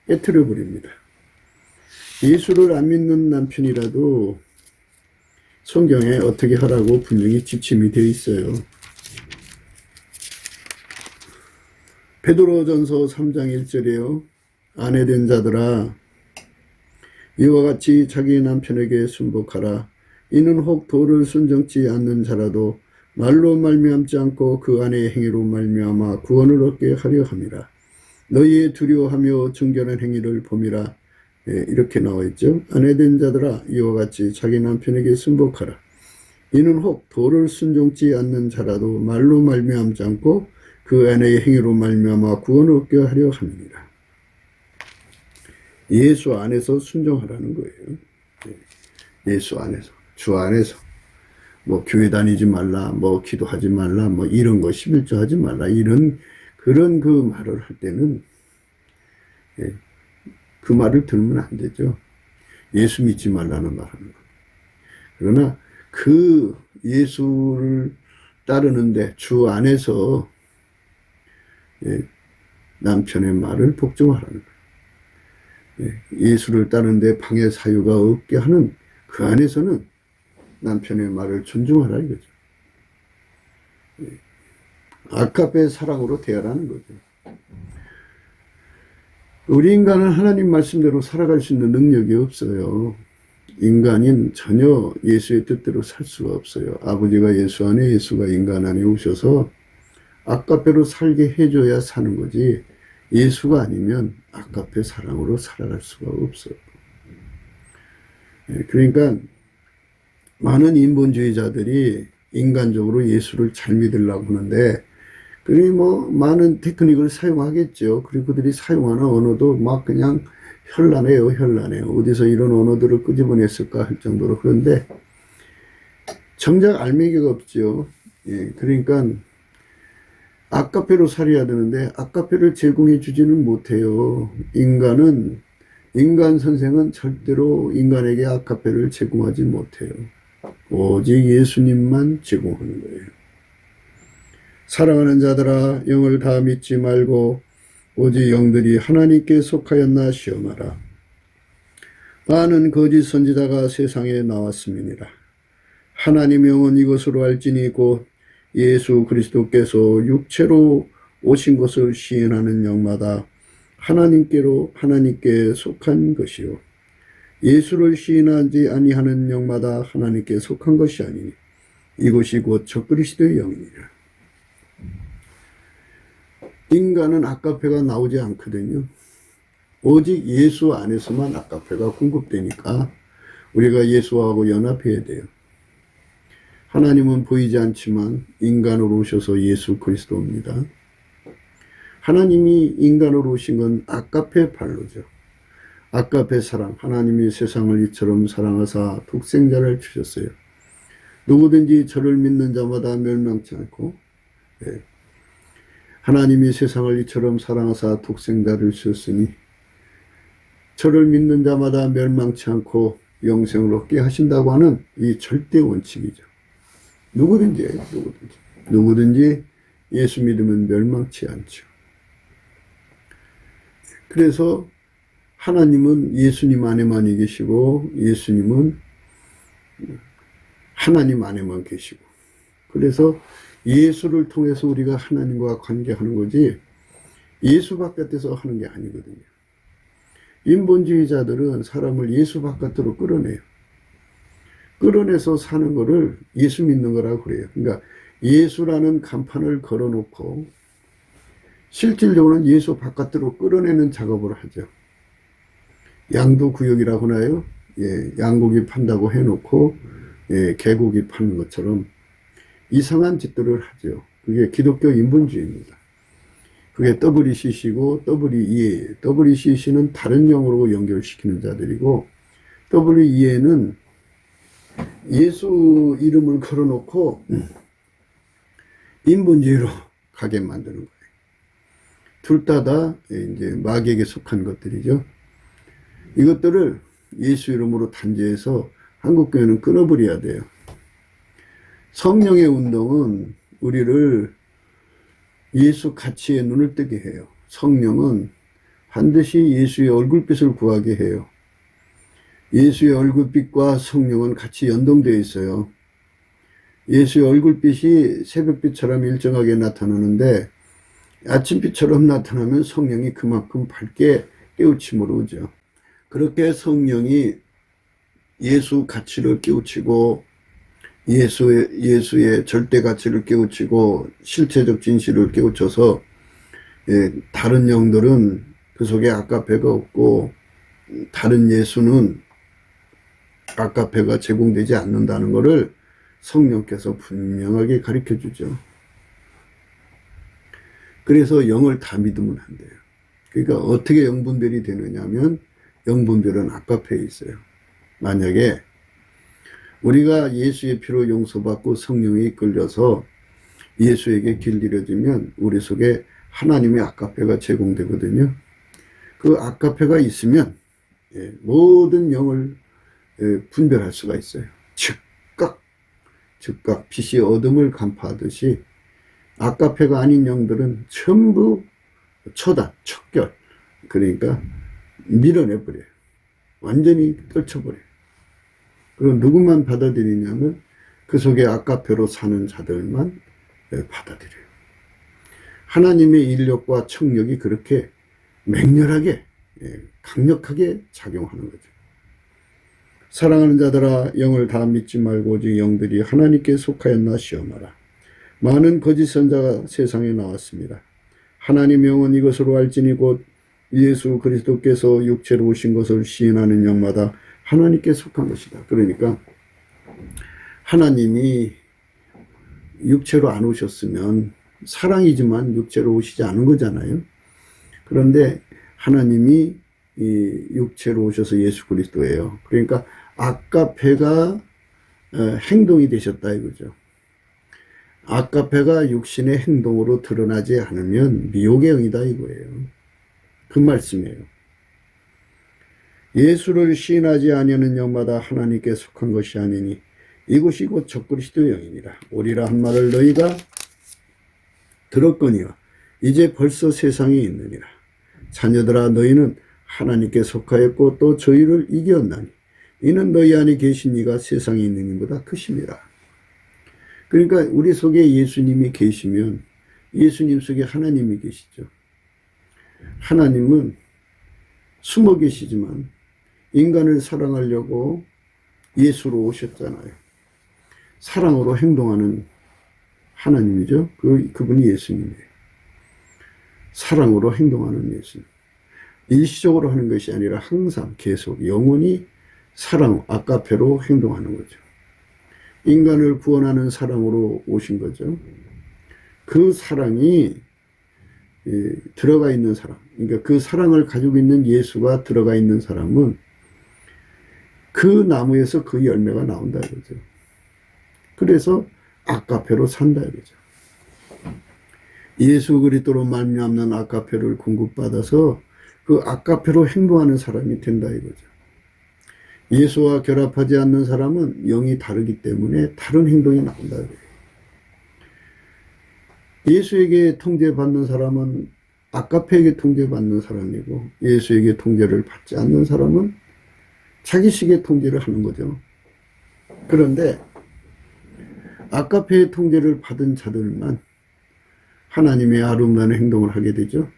깨트려 버립니다. 예수를 안 믿는 남편이라도 성경에 어떻게 하라고 분명히 지침이 되어 있어요. 베드로전서 3장 1절이에요. 아내된 자들아, 이와 같이 자기 남편에게 순복하라. 이는 혹 도를 순정치 않는 자라도 말로 말미암지 않고 그 아내의 행위로 말미암아 구원을 얻게 하려 함이라. 너희의 두려워하며 정결한 행위를 봄이라. 이렇게 나와 있죠. 아내된 자들아, 이와 같이 자기 남편에게 순복하라. 이는 혹 도를 순종치 않는 자라도 말로 말미암지 않고 그 아내의 행위로 말미암아 구원을 얻게 하려 함이니라. 예수 안에서 순종하라는 거예요. 예수 안에서, 주 안에서. 뭐 교회 다니지 말라, 뭐 기도하지 말라, 뭐 이런 거 11조 하지 말라, 그런 그 말을 할 때는 그 말을 들으면 안 되죠. 예수 믿지 말라는 말하는 거. 그러나 그 예수를 따르는데 주 안에서 남편의 말을 복종하라는 거예요. 예수를 따르는데 방해 사유가 없게 하는 그 안에서는 남편의 말을 존중하라 이거죠. 아카페 사랑으로 대하라는 거죠. 우리 인간은 하나님 말씀대로 살아갈 수 있는 능력이 없어요. 인간인 전혀 예수의 뜻대로 살 수가 없어요. 아버지가 예수 안에, 예수가 인간 안에 오셔서 아카페로 살게 해줘야 사는 거지, 예수가 아니면 아카페 사랑으로 살아갈 수가 없어요. 그러니까 많은 인본주의자들이 인간적으로 예수를 잘 믿으려고 하는데, 그리고 많은 테크닉을 사용하겠죠. 그리고 그들이 사용하는 언어도 막 그냥 현란해요. 어디서 이런 언어들을 끄집어냈을까 할 정도로. 그런데 정작 알맹이가 없죠. 그러니까 아카페로 살아야 되는데 아카페를 제공해 주지는 못해요. 인간 선생은 절대로 인간에게 아카페를 제공하지 못해요. 오직 예수님만 제공하는 거예요. 사랑하는 자들아, 영을 다 믿지 말고 오직 영들이 하나님께 속하였나 시험하라. 많은 거짓 선지자가 세상에 나왔음이니라. 하나님의 영은 이것으로 알지니 곧 예수 그리스도께서 육체로 오신 것을 시인하는 영마다 하나님께 속한 것이요, 예수를 시인하지 아니하는 영마다 하나님께 속한 것이 아니니 이것이 곧 적그리스도의 영이니라. 인간은 아카페가 나오지 않거든요. 오직 예수 안에서만 아카페가 공급되니까 우리가 예수하고 연합해야 돼요. 하나님은 보이지 않지만 인간으로 오셔서 예수 그리스도입니다. 하나님이 인간으로 오신 건 아카페 발로죠. 아까페 사랑, 하나님이 세상을 이처럼 사랑하사 독생자를 주셨어요. 누구든지 저를 믿는 자마다 멸망치 않고, 예. 하나님이 세상을 이처럼 사랑하사 독생자를 주셨으니 저를 믿는 자마다 멸망치 않고 영생을 얻게 하신다고 하는 이 절대 원칙이죠. 누구든지 예수 믿으면 멸망치 않죠. 그래서 하나님은 예수님 안에만 계시고 예수님은 하나님 안에만 계시고, 그래서 예수를 통해서 우리가 하나님과 관계하는 거지 예수 바깥에서 하는 게 아니거든요. 인본주의자들은 사람을 예수 바깥으로 끌어내요. 끌어내서 사는 거를 예수 믿는 거라고 그래요. 그러니까 예수라는 간판을 걸어놓고 실질적으로는 예수 바깥으로 끌어내는 작업을 하죠. 양도구역이라고 하나요? 예, 양고기 판다고 해놓고 예, 개고기 파는 것처럼 이상한 짓들을 하죠. 그게 기독교 인본주의입니다. 그게 WCC고 WEA, WCC는 다른 영어로 연결시키는 자들이고 WEA는 예수 이름을 걸어놓고 인본주의로 가게 만드는 거예요. 둘 다 이제 마귀에게 속한 것들이죠. 이것들을 예수 이름으로 단죄해서 한국교회는 끊어버려야 돼요. 성령의 운동은 우리를 예수 가치에 눈을 뜨게 해요. 성령은 반드시 예수의 얼굴빛을 구하게 해요. 예수의 얼굴빛과 성령은 같이 연동되어 있어요. 예수의 얼굴빛이 새벽빛처럼 일정하게 나타나는데 아침빛처럼 나타나면 성령이 그만큼 밝게 깨우침으로 오죠. 그렇게 성령이 예수 가치를 깨우치고 예수의 절대 가치를 깨우치고 실체적 진실을 깨우쳐서 다른 영들은 그 속에 아까페가 없고 다른 예수는 아까페가 제공되지 않는다는 것을 성령께서 분명하게 가르쳐 주죠. 그래서 영을 다 믿으면 안 돼요. 그러니까 어떻게 영분별이 되느냐 하면 영분별은 아까페에 있어요. 만약에 우리가 예수의 피로 용서받고 성령에 이끌려서 예수에게 길들여지면 우리 속에 하나님의 아까페가 제공되거든요. 그 아까페가 있으면 모든 영을 분별할 수가 있어요. 즉각 빛이 어둠을 간파하듯이 아까페가 아닌 영들은 전부 척결, 그러니까 밀어내버려요. 완전히 떨쳐버려요. 그럼 누구만 받아들이냐면 그 속에 아까페로 사는 자들만 받아들여요. 하나님의 인력과 청력이 그렇게 맹렬하게 강력하게 작용하는 거죠. 사랑하는 자들아, 영을 다 믿지 말고 오직 영들이 하나님께 속하였나 시험하라. 많은 거짓 선자가 세상에 나왔습니다. 하나님의 영은 이것으로 알지니 곧 예수 그리스도께서 육체로 오신 것을 시인하는 영마다 하나님께 속한 것이다. 그러니까 하나님이 육체로 안 오셨으면 사랑이지만 육체로 오시지 않은 거잖아요. 그런데 하나님이 이 육체로 오셔서 예수 그리스도예요. 그러니까 아까페가 행동이 되셨다 이거죠. 아까페가 육신의 행동으로 드러나지 않으면 미혹의 영이다 이거예요. 그 말씀이에요. 예수를 시인하지 아니하는 영마다 하나님께 속한 것이 아니니 이것이 곧 적그리스도의 영이니라. 오리라 한 말을 너희가 들었거니와 이제 벌써 세상에 있느니라. 자녀들아, 너희는 하나님께 속하였고 또 저희를 이겼나니 이는 너희 안에 계신 이가 세상에 있는 이보다 크심이라. 그러니까 우리 속에 예수님이 계시면 예수님 속에 하나님이 계시죠. 하나님은 숨어 계시지만 인간을 사랑하려고 예수로 오셨잖아요. 사랑으로 행동하는 하나님이죠. 그분이 예수님이에요. 사랑으로 행동하는 예수님. 일시적으로 하는 것이 아니라 항상 계속 영원히 사랑, 아까페로 행동하는 거죠. 인간을 구원하는 사랑으로 오신 거죠. 그 사랑이 들어가 있는 사람, 그러니까 그 사랑을 가지고 있는 예수가 들어가 있는 사람은 그 나무에서 그 열매가 나온다 이거죠. 그래서 아가페로 산다 이거죠. 예수 그리스도로 말미암는 아가페를 공급받아서 그 아가페로 행동하는 사람이 된다 이거죠. 예수와 결합하지 않는 사람은 영이 다르기 때문에 다른 행동이 나온다 이거예요. 예수에게 통제받는 사람은 아가페에게 통제받는 사람이고, 예수에게 통제를 받지 않는 사람은 자기식의 통제를 하는 거죠. 그런데 아가페의 통제를 받은 자들만 하나님의 아름다운 행동을 하게 되죠.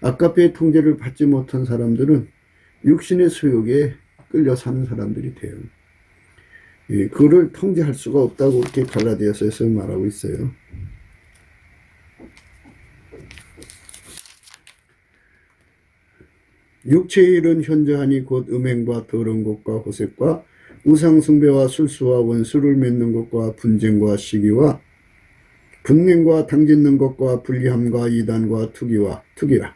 아가페의 통제를 받지 못한 사람들은 육신의 수욕에 끌려 사는 사람들이 돼요. 그를 통제할 수가 없다고 이렇게 갈라디아서에서 말하고 있어요. 육체의 일은 현저하니 곧 음행과 더러운 것과 호색과 우상숭배와 술수와 원수를 맺는 것과 분쟁과 시기와 분냉과 당짓는 것과 불리함과 이단과 투기라.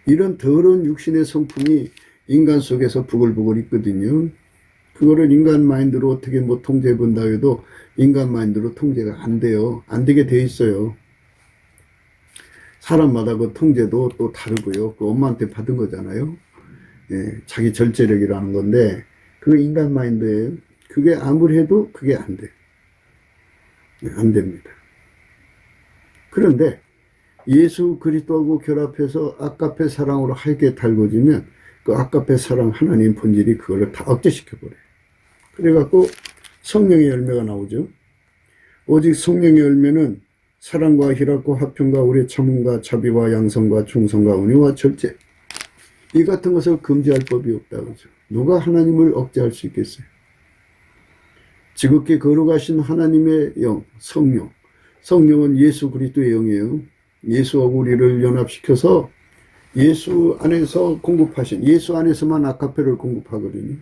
이런 더러운 육신의 성품이 인간 속에서 부글부글 있거든요. 그거를 인간 마인드로 어떻게 통제해 본다 해도 인간 마인드로 통제가 안 돼요. 안 되게 돼 있어요. 사람마다 그 통제도 또 다르고요. 그 엄마한테 받은 거잖아요. 자기 절제력이라는 건데 그게 인간 마인드예요. 그게 아무리 해도 그게 안 돼. 안 됩니다. 그런데 예수 그리스도하고 결합해서 아가페 사랑으로 하얗게 달궈지면 그 아가페 사랑 하나님 본질이 그거를 다 억제시켜버려요. 그래갖고 성령의 열매가 나오죠. 오직 성령의 열매는 사랑과 희락과 화평과 오래 참음과 자비와 양성과 충성과 은혜와 절제, 이 같은 것을 금지할 법이 없다 그러죠. 누가 하나님을 억제할 수 있겠어요? 지극히 거룩하신 하나님의 영, 성령. 성령은 예수 그리스도의 영이에요. 예수하고 우리를 연합시켜서 예수 안에서 공급하신, 예수 안에서만 아가페를 공급하거든요.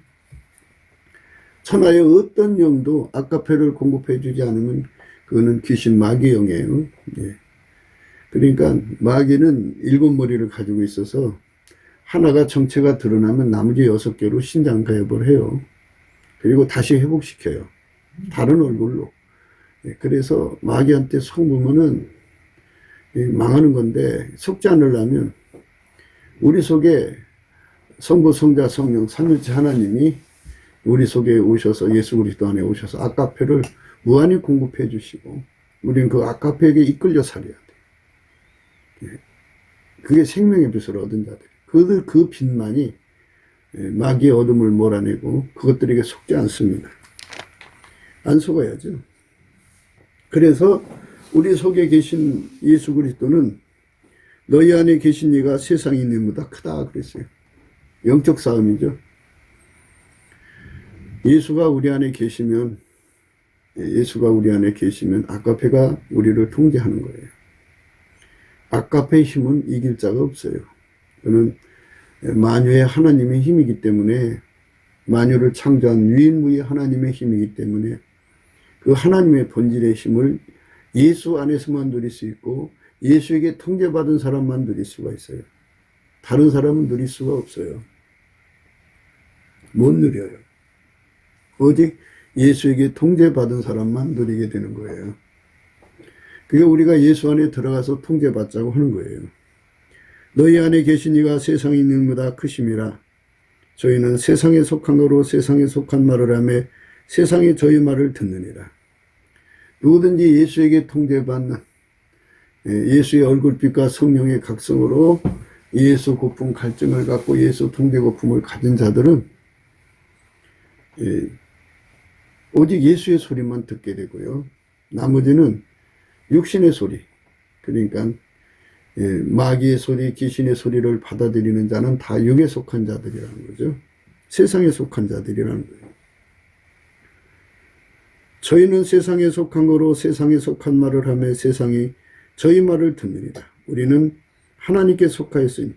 천하의 어떤 영도 아가페를 공급해 주지 않으면 그거는 귀신 마귀 영이에요. 그러니까 마귀는 7머리를 가지고 있어서 하나가 정체가 드러나면 나머지 6개로 신장 가입을 해요. 그리고 다시 회복시켜요. 다른 얼굴로. 그래서 마귀한테 속으면은 망하는 건데, 속지 않으려면 우리 속에 성부, 성자, 성령, 삼위일체 하나님이 우리 속에 오셔서, 예수 그리스도 안에 오셔서 아가페를 무한히 공급해 주시고, 우리는 그 아가페에게 이끌려 살아야 돼. 그게 생명의 빛을 얻은 자들. 그 빛만이 마귀의 어둠을 몰아내고 그것들에게 속지 않습니다. 안 속아야죠. 그래서 우리 속에 계신 예수 그리스도는 너희 안에 계신 이가 세상에 있는 것보다 크다 그랬어요. 영적 싸움이죠. 예수가 우리 안에 계시면 아가페가 우리를 통제하는 거예요. 아가페의 힘은 이길 자가 없어요. 그는 만유의 하나님의 힘이기 때문에, 만유를 창조한 유일무이 하나님의 힘이기 때문에 그 하나님의 본질의 힘을 예수 안에서만 누릴 수 있고, 예수에게 통제받은 사람만 누릴 수가 있어요. 다른 사람은 누릴 수가 없어요. 못 누려요. 오직 예수에게 통제받은 사람만 누리게 되는 거예요. 그게 우리가 예수 안에 들어가서 통제받자고 하는 거예요. 너희 안에 계신 이가 세상에 있는 것보다 크심이라. 저희는 세상에 속한 거로 세상에 속한 말을 하며 세상이 저희 말을 듣느니라. 누구든지 예수에게 통제받는, 예수의 얼굴빛과 성령의 각성으로 예수 고품 갈증을 갖고 예수 통제 고품을 가진 자들은 오직 예수의 소리만 듣게 되고요. 나머지는 육신의 소리, 그러니까 마귀의 소리, 귀신의 소리를 받아들이는 자는 다 육에 속한 자들이라는 거죠. 세상에 속한 자들이라는 거예요. 저희는 세상에 속한 거로 세상에 속한 말을 하며 세상이 저희 말을 듣느니라. 우리는 하나님께 속하였으니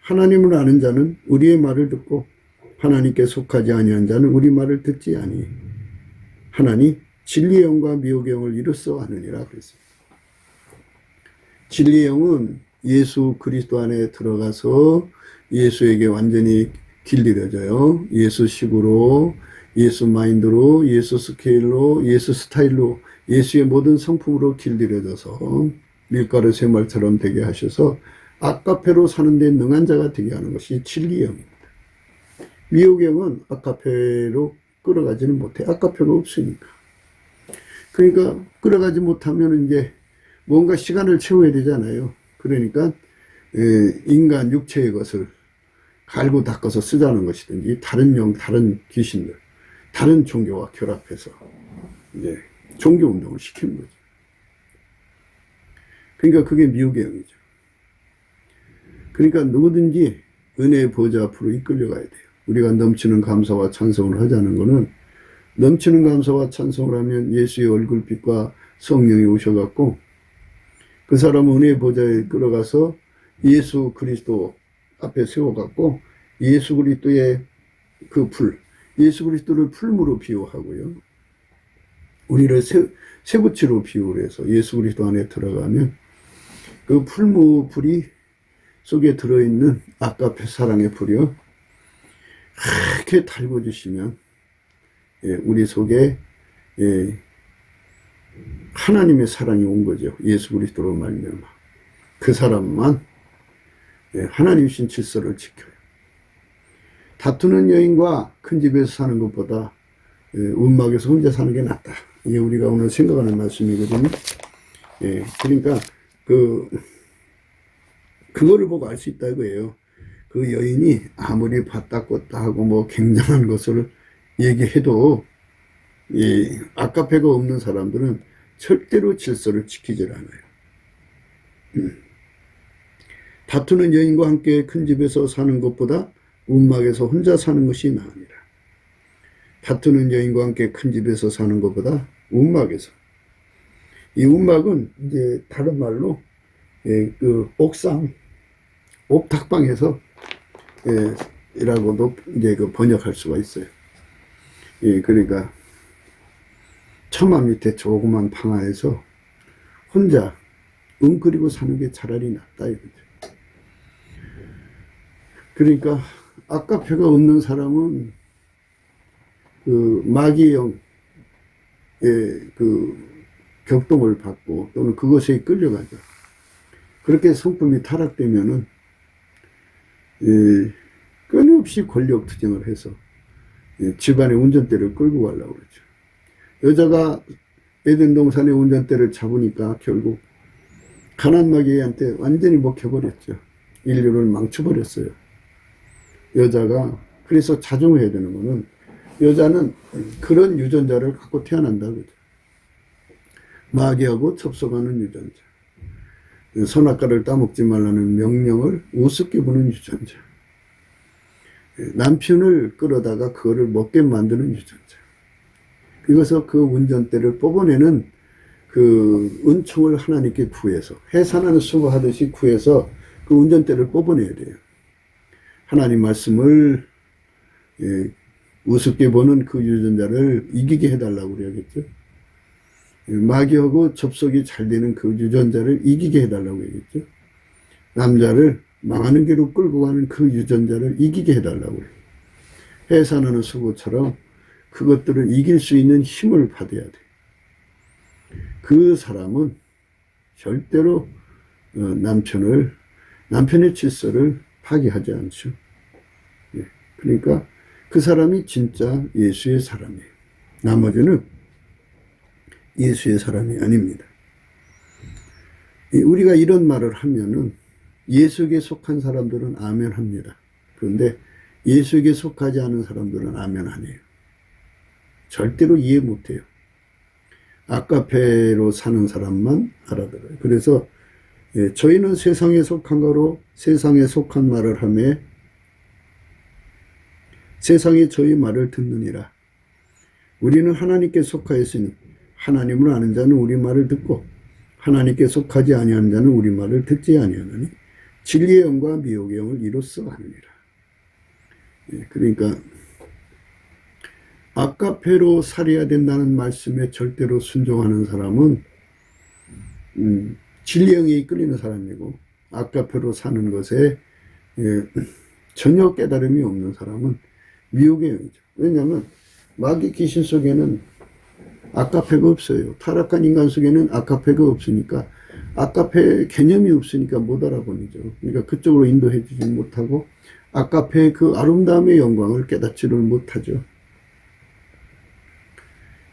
하나님을 아는 자는 우리의 말을 듣고 하나님께 속하지 아니한 자는 우리 말을 듣지 아니 하나니 진리의 영과 미혹의 영을 이루어 하느니라 그랬어요. 진리의 영은 예수 그리스도 안에 들어가서 예수에게 완전히 길들여져요. 예수식으로, 예수 마인드로, 예수 스케일로, 예수 스타일로, 예수의 모든 성품으로 길들여져서 밀가루 쇠말처럼 되게 하셔서 아카페로 사는 데 능한 자가 되게 하는 것이 진리형입니다. 미혹형은 아카페로 끌어가지는 못해. 아카페가 없으니까. 그러니까 끌어가지 못하면 이제 뭔가 시간을 채워야 되잖아요. 그러니까 인간 육체의 것을 갈고 닦아서 쓰자는 것이든지 다른 영, 다른 귀신들, 다른 종교와 결합해서 이제 종교 운동을 시키는 거죠. 그러니까 그게 미혹의 영이죠. 그러니까 누구든지 은혜의 보좌 앞으로 이끌려가야 돼요. 우리가 넘치는 감사와 찬송을 하자는 것은 넘치는 감사와 찬송을 하면 예수의 얼굴빛과 성령이 오셔갖고 그 사람은 은혜의 보좌에 끌어가서 예수 그리스도 앞에 세워갖고 예수 그리스도의 그 풀, 예수 그리스도를 풀무로 비유하고요. 우리를 쇠붙이로 비유를 해서 예수 그리스도 안에 들어가면 그 풀무 불이 속에 들어있는 아까페 사랑의 불이요. 이렇게 달궈주시면 우리 속에 하나님의 사랑이 온 거죠. 예수 그리스도로 말미암아. 그 사람만 하나님이신 질서를 지켜요. 다투는 여인과 큰 집에서 사는 것보다 움막에서 혼자 사는 게 낫다. 이게 우리가 오늘 생각하는 말씀이거든요. 그러니까 그거를 보고 알 수 있다 이거예요. 그 여인이 아무리 봤다 껐다 하고 뭐 굉장한 것을 얘기해도 아카페가 없는 사람들은 절대로 질서를 지키질 않아요. 다투는 여인과 함께 큰 집에서 사는 것보다 움막에서 혼자 사는 것이 나으니라. 다투는 여인과 함께 큰 집에서 사는 것보다 움막에서. 이 움막은 이제 다른 말로 그 옥상, 옥탑방에서 이라고도 이제 그 번역할 수가 있어요. 그러니까 처마 밑에 조그만 방 안에서 혼자 웅크리고 사는 게 차라리 낫다 이거죠. 그러니까 아카페가 없는 사람은 그 마귀형의 그 격동을 받고 또는 그것에 끌려가죠. 그렇게 성품이 타락되면은 끊임없이 권력 투쟁을 해서 집안의 운전대를 끌고 가려고 그러죠. 여자가 에덴 동산의 운전대를 잡으니까 결국 가나안 마귀한테 완전히 먹혀버렸죠. 인류를 망쳐버렸어요. 여자가 그래서 자중해야 되는 거는 여자는 그런 유전자를 갖고 태어난다 그죠. 마귀하고 접속하는 유전자. 선악과를 따먹지 말라는 명령을 우습게 보는 유전자. 남편을 끌어다가 그거를 먹게 만드는 유전자. 그래서 그 운전대를 뽑아내는 그 은총을 하나님께 구해서 해산하는 수고하듯이 구해서 그 운전대를 뽑아내야 돼요. 하나님 말씀을 우습게 보는 그 유전자를 이기게 해달라고 그래야겠죠. 마귀하고 접속이 잘 되는 그 유전자를 이기게 해달라고 해야겠죠. 남자를 망하는 길로 끌고 가는 그 유전자를 이기게 해달라고 해요. 해산하는 수고처럼 그것들을 이길 수 있는 힘을 받아야 돼. 그 사람은 절대로 남편의 질서를 파괴하지 않죠. 그러니까 그 사람이 진짜 예수의 사람이에요. 나머지는 예수의 사람이 아닙니다. 우리가 이런 말을 하면은 예수에게 속한 사람들은 아멘 합니다. 그런데 예수에게 속하지 않은 사람들은 아멘 안 해요. 절대로 이해 못 해요. 아카페로 사는 사람만 알아들어요. 그래서 저희는 세상에 속한 거로 세상에 속한 말을 하며 세상이 저희 말을 듣느니라. 우리는 하나님께 속하였으니 하나님을 아는 자는 우리 말을 듣고 하나님께 속하지 아니하는 자는 우리 말을 듣지 아니하나니 진리의 영과 미혹의 영을 이로써 아느니라. 그러니까 아카페로 살아야 된다는 말씀에 절대로 순종하는 사람은 진리의 영에 이끌리는 사람이고 아카페로 사는 것에 전혀 깨달음이 없는 사람은 미혹의 영이죠. 왜냐하면 마귀 귀신 속에는 아카페가 없어요. 타락한 인간 속에는 아카페가 없으니까, 아카페 개념이 없으니까 못 알아보니죠. 그러니까 그쪽으로 인도해 주지 못하고 아카페의 그 아름다움의 영광을 깨닫지를 못하죠.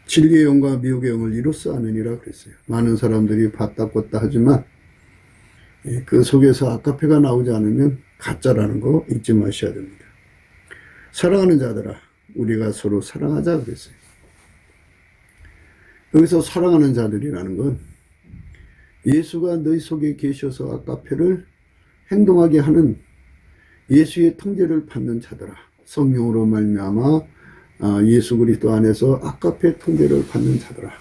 진리의 영과 미혹의 영을 이로써 아느니라 그랬어요. 많은 사람들이 봤다 껐다 하지만 그 속에서 아카페가 나오지 않으면 가짜라는 거 잊지 마셔야 됩니다. 사랑하는 자들아, 우리가 서로 사랑하자 그랬어요. 여기서 사랑하는 자들이라는 건 예수가 너희 속에 계셔서 아카페를 행동하게 하는 예수의 통제를 받는 자들아, 성령으로 말미암아 예수 그리스도 안에서 아카페 통제를 받는 자들아,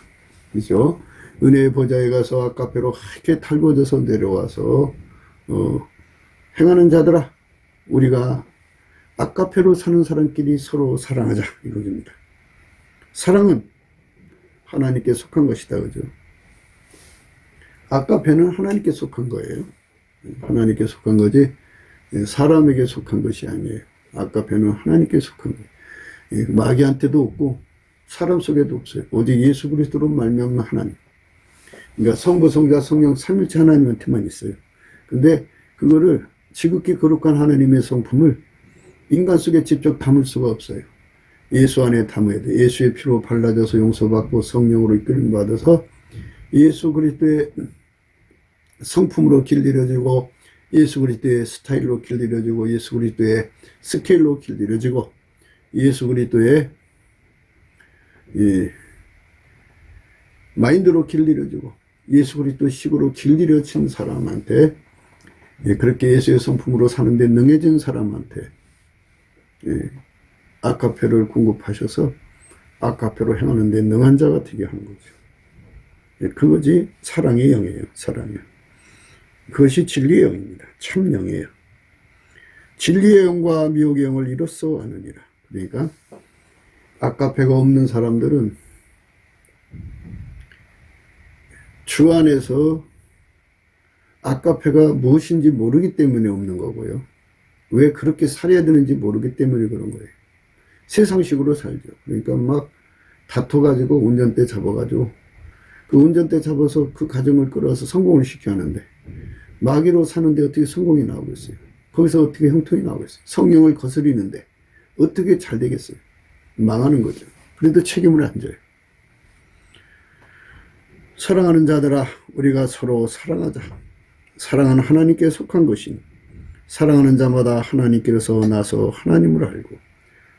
그죠? 은혜의 보좌에 가서 아카페로 이렇게 달궈져서 내려와서 행하는 자들아, 우리가 아카페로 사는 사람끼리 서로 사랑하자 이겁니다. 사랑은 하나님께 속한 것이다, 그죠? 아카페는 하나님께 속한 거예요. 하나님께 속한 거지 사람에게 속한 것이 아니에요. 아카페는 하나님께 속한 거예요. 마귀한테도 없고 사람 속에도 없어요. 오직 예수 그리스도로 말미암는 하나님. 그러니까 성부, 성자, 성령 삼일체 하나님한테만 있어요. 근데 그거를 지극히 거룩한 하나님의 성품을 인간 속에 직접 담을 수가 없어요. 예수 안에 담아야 돼. 예수의 피로 발라져서 용서받고 성령으로 이끌림 받아서 예수 그리스도의 성품으로 길들여지고, 예수 그리스도의 스타일로 길들여지고, 예수 그리스도의 스케일로 길들여지고, 예수 그리스도의 마인드로 길들여지고, 예수 그리스도 식으로 길들여진 사람한테, 그렇게 예수의 성품으로 사는데 능해진 사람한테 아카페를 공급하셔서 아카페로 행하는 데 능한 자가 되게 하는 거죠. 그것이 사랑의 영이에요. 사랑의. 그것이 진리의 영입니다. 참 영이에요. 진리의 영과 미혹의 영을 이로써 아느니라. 그러니까 아카페가 없는 사람들은 주 안에서 아카페가 무엇인지 모르기 때문에 없는 거고요. 왜 그렇게 살아야 되는지 모르기 때문에 그런 거예요. 세상식으로 살죠. 그러니까 막 다퉈가지고 운전대 잡아가지고 그 운전대 잡아서 그 가정을 끌어와서 성공을 시켜야 하는데 마귀로 사는데 어떻게 성공이 나오고 있어요? 거기서 어떻게 형통이 나오고 있어요? 성령을 거스리는데 어떻게 잘 되겠어요? 망하는 거죠. 그래도 책임을 안 져요. 사랑하는 자들아, 우리가 서로 사랑하자. 사랑은 하나님께 속한 것이니 사랑하는 자마다 하나님께서 나서 하나님을 알고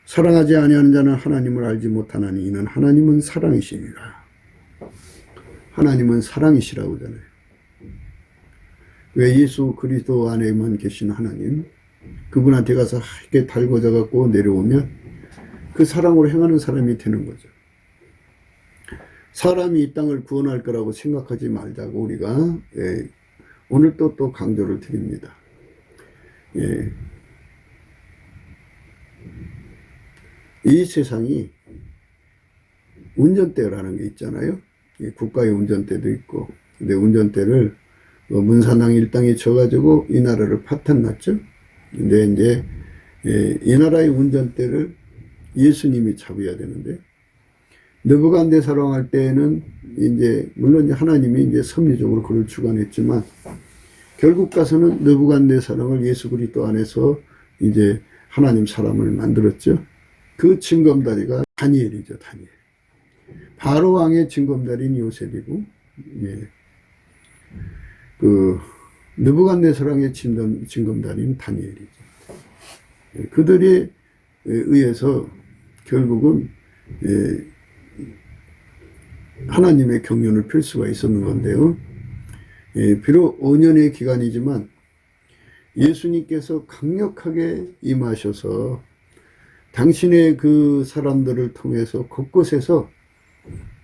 사랑하지 아니하는 자는 하나님을 알지 못하나니 이는 하나님은 사랑이시니라. 하나님은 사랑이시라고 하잖아요. 왜 예수 그리스도 안에만 계신 하나님, 그분한테 가서 이렇게 달궈져 갖고 내려오면 그 사랑으로 행하는 사람이 되는 거죠. 사람이 이 땅을 구원할 거라고 생각하지 말자고 우리가 오늘 또 강조를 드립니다. 이 세상이 운전대라는 게 있잖아요. 국가의 운전대도 있고, 근데 운전대를 문산당 일당이 쳐가지고 이 나라를 파탄났죠. 근데 이제 이 나라의 운전대를 예수님이 잡아야 되는데, 느부갓네살왕 할 때는 이제 물론 하나님이 이제 섭리적으로 그를 주관했지만 결국 가서는 느부갓네살왕을 예수 그리스도 안에서 이제 하나님 사람을 만들었죠. 그 징검다리가 다니엘이죠. 다니엘. 바로 왕의 징검다리는 요셉이고, 그 느부갓네살왕의 징검다리는 다니엘이죠. 그들에 의해서 결국은 하나님의 경륜을 펼 수가 있었는 건데요. 비록 5년의 기간이지만 예수님께서 강력하게 임하셔서 당신의 그 사람들을 통해서 곳곳에서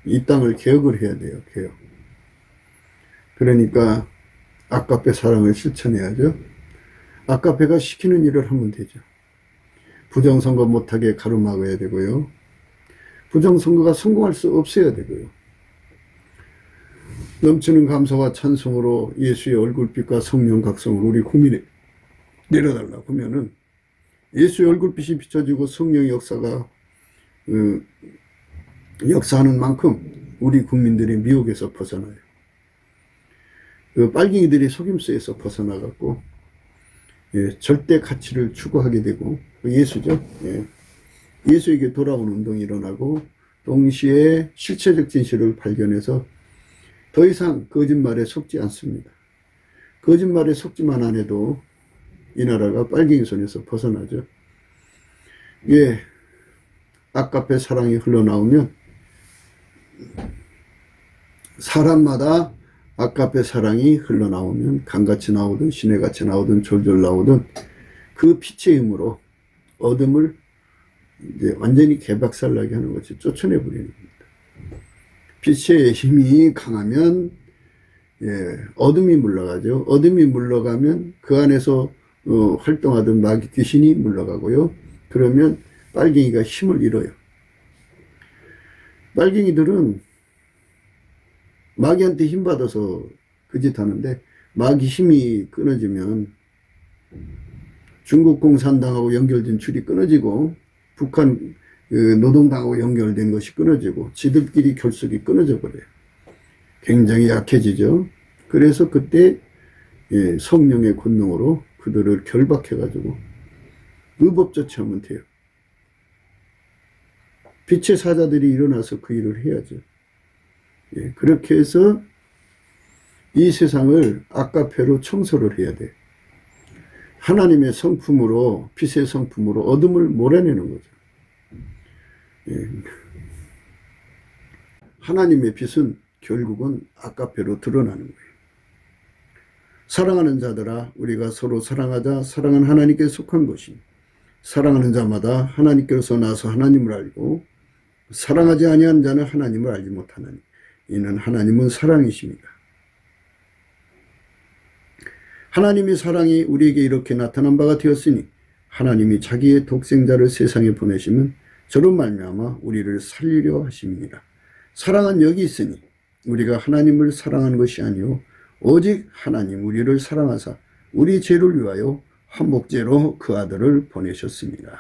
이 땅을 개혁을 해야 돼요. 개혁. 그러니까 아카페 사랑을 실천해야죠. 아카페가 시키는 일을 하면 되죠. 부정선거 못하게 가로막아야 되고요. 부정선거가 성공할 수 없어야 되고요. 넘치는 감사와 찬송으로 예수의 얼굴빛과 성령 각성을 우리 국민에 내려달라고 하면은 예수의 얼굴빛이 비춰지고 성령의 역사가 역사하는 만큼 우리 국민들이 미혹에서 벗어나요. 빨갱이들이 속임수에서 벗어나갖고 절대 가치를 추구하게 되고 예수죠. 예수에게 돌아오는 운동이 일어나고 동시에 실체적 진실을 발견해서 더 이상 거짓말에 속지 않습니다. 거짓말에 속지만 안 해도 이 나라가 빨갱이 손에서 벗어나죠. 아까페 사랑이 흘러나오면 사람마다 아까페 사랑이 흘러나오면 강같이 나오든 시내같이 나오든 졸졸 나오든 그 빛의 힘으로 어둠을 이제 완전히 개박살나게 하는 것이 쫓아내버리는 겁니다. 빛의 힘이 강하면 어둠이 물러가죠. 어둠이 물러가면 그 안에서 활동하던 마귀 귀신이 물러가고요. 그러면 빨갱이가 힘을 잃어요. 빨갱이들은 마귀한테 힘 받아서 그 짓 하는데 마귀 힘이 끊어지면 중국 공산당하고 연결된 줄이 끊어지고 북한 노동당하고 연결된 것이 끊어지고 지들끼리 결속이 끊어져 버려요. 굉장히 약해지죠. 그래서 그때 성령의 권능으로 그들을 결박해 가지고 의법조치하면 돼요. 빛의 사자들이 일어나서 그 일을 해야죠. 그렇게 해서 이 세상을 아까페로 청소를 해야 돼요. 하나님의 성품으로, 빛의 성품으로 어둠을 몰아내는 거죠. 하나님의 빛은 결국은 아까페로 드러나는 거예요. 사랑하는 자들아, 우리가 서로 사랑하자. 사랑은 하나님께 속한 것이 사랑하는 자마다 하나님께로서 나서 하나님을 알고 사랑하지 아니한 자는 하나님을 알지 못하나니 이는 하나님은 사랑이십니다. 하나님의 사랑이 우리에게 이렇게 나타난 바가 되었으니 하나님이 자기의 독생자를 세상에 보내시면 저로 말미암아 우리를 살리려 하심이니라. 사랑은 여기 있으니 우리가 하나님을 사랑하는 것이 아니요 오직 하나님 우리를 사랑하사 우리 죄를 위하여 한목제로 그 아들을 보내셨습니다.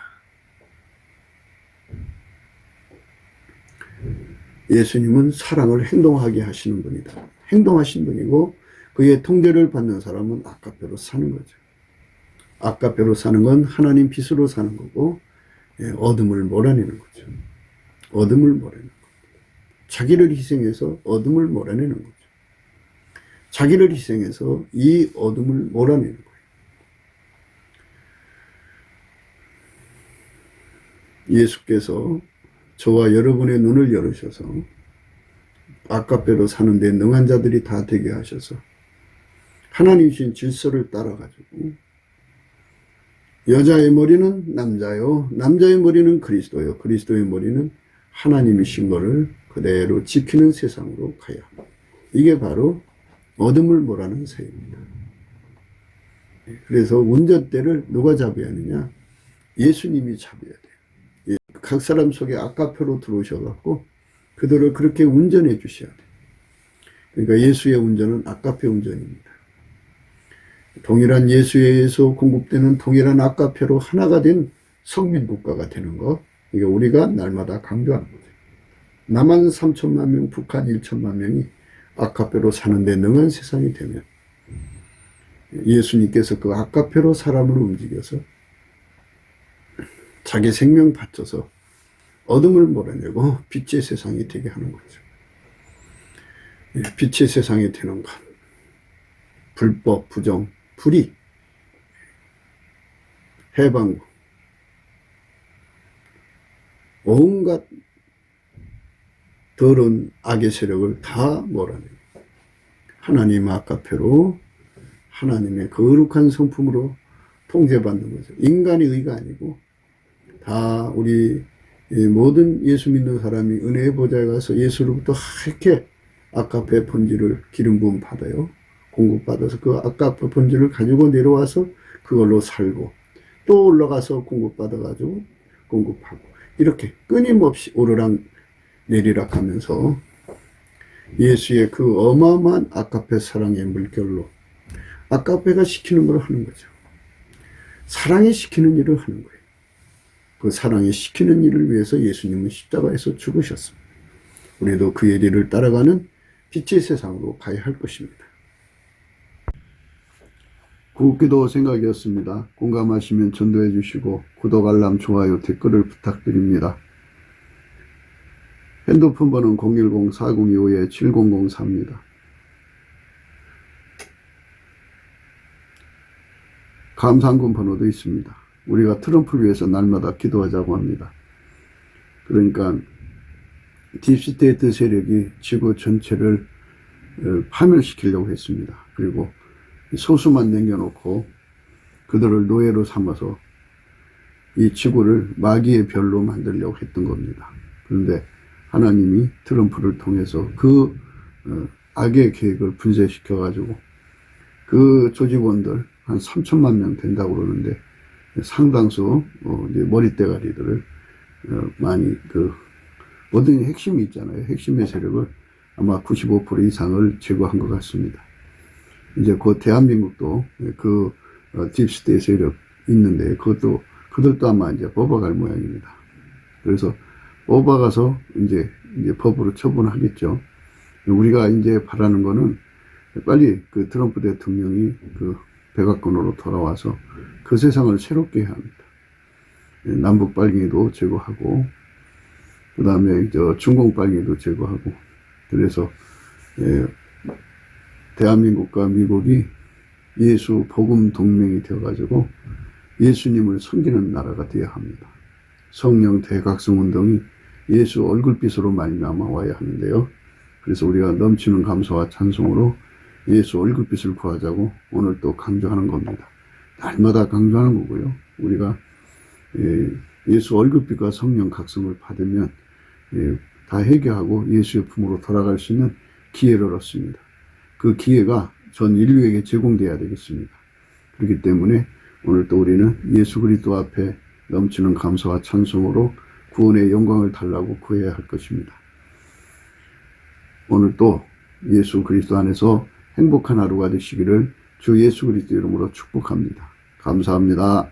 예수님은 사랑을 행동하게 하시는 분이다. 행동하신 분이고 그의 통제를 받는 사람은 아까페로 사는 거죠. 아까페로 사는 건 하나님 빛으로 사는 거고 어둠을 몰아내는 거죠. 어둠을 몰아내는 거죠. 자기를 희생해서 어둠을 몰아내는 거죠. 자기를 희생해서 이 어둠을 몰아내는 거예요. 예수께서 저와 여러분의 눈을 열으셔서 아까페로 사는데 능한 자들이 다 되게 하셔서 하나님 주신 질서를 따라가지고 여자의 머리는 남자요, 남자의 머리는 그리스도요, 그리스도의 머리는 하나님이신 것을 그대로 지키는 세상으로 가야 합니다. 이게 바로 어둠을 몰아내는 사회입니다. 그래서 운전대를 누가 잡아야 하느냐? 예수님이 잡아야 돼요. 각 사람 속에 아까페로 들어오셔갖고 그들을 그렇게 운전해 주셔야 돼요. 그러니까 예수의 운전은 아까페 운전입니다. 동일한 예수에 의해서 공급되는 동일한 아까페로 하나가 된 성민국가가 되는 것, 이게 우리가 날마다 강조하는 거죠. 남한 3천만 명, 북한 1천만 명이 아까페로 사는데 능한 세상이 되면 예수님께서 그 아까페로 사람을 움직여서 자기 생명 바쳐서 어둠을 몰아내고 빛의 세상이 되게 하는 거죠. 빛의 세상이 되는 것, 불법, 부정, 불의, 해방구, 온갖 더러운 악의 세력을 다 몰아내고 하나님 아까페로 하나님의 거룩한 성품으로 통제받는 거죠. 인간의 의가 아니고 다 우리 모든 예수 믿는 사람이 은혜의 보좌에 가서 예수로부터 하얗게 아까페 본질을 기름 부음 받아요. 공급받아서 그 아까페 본질을 가지고 내려와서 그걸로 살고 또 올라가서 공급받아가지고 공급하고 이렇게 끊임없이 오르락 내리락 하면서 예수의 그 어마어마한 아가페 사랑의 물결로 아가페가 시키는 걸 하는 거죠. 사랑이 시키는 일을 하는 거예요. 그 사랑이 시키는 일을 위해서 예수님은 십자가에서 죽으셨습니다. 우리도 그의 일을 따라가는 빛의 세상으로 가야 할 것입니다. 굿기도 생각이었습니다. 공감하시면 전도해 주시고 구독, 알람, 좋아요, 댓글을 부탁드립니다. 핸드폰 번호는 010-4025-7004입니다. 감사한금 번호도 있습니다. 우리가 트럼프를 위해서 날마다 기도하자고 합니다. 그러니까 딥스테이트 세력이 지구 전체를 파멸시키려고 했습니다. 그리고 소수만 남겨놓고 그들을 노예로 삼아서 이 지구를 마귀의 별로 만들려고 했던 겁니다. 그런데 하나님이 트럼프를 통해서 그 악의 계획을 분쇄시켜 가지고 그 조직원들 한 3천만 명 된다고 그러는데 상당수 이제 머리대가리들을 많이 모든 핵심이 있잖아요. 핵심의 세력을 아마 95% 이상을 제거한 것 같습니다. 이제 곧 대한민국도 그 딥스테이 세력 있는데 그들도 아마 이제 뽑아갈 모양입니다. 그래서 뽑아가서 이제 법으로 처분하겠죠. 우리가 이제 바라는 거는 빨리 그 트럼프 대통령이 그 백악관으로 돌아와서 그 세상을 새롭게 해야 합니다. 남북 빨갱이도 제거하고, 그 다음에 중공 빨갱이도 제거하고, 그래서 대한민국과 미국이 예수 복음 동맹이 되어가지고 예수님을 섬기는 나라가 되어야 합니다. 성령 대각성 운동이 예수 얼굴빛으로 말미암아 와야 하는데요. 그래서 우리가 넘치는 감사와 찬송으로 예수 얼굴빛을 구하자고 오늘 또 강조하는 겁니다. 날마다 강조하는 거고요. 우리가 예수 얼굴빛과 성령 각성을 받으면 다 해결하고 예수의 품으로 돌아갈 수 있는 기회를 얻습니다. 그 기회가 전 인류에게 제공돼야 되겠습니다. 그렇기 때문에 오늘 또 우리는 예수 그리스도 앞에 넘치는 감사와 찬송으로 구원의 영광을 달라고 구해야 할 것입니다. 오늘 또 예수 그리스도 안에서 행복한 하루가 되시기를 주 예수 그리스도 이름으로 축복합니다. 감사합니다.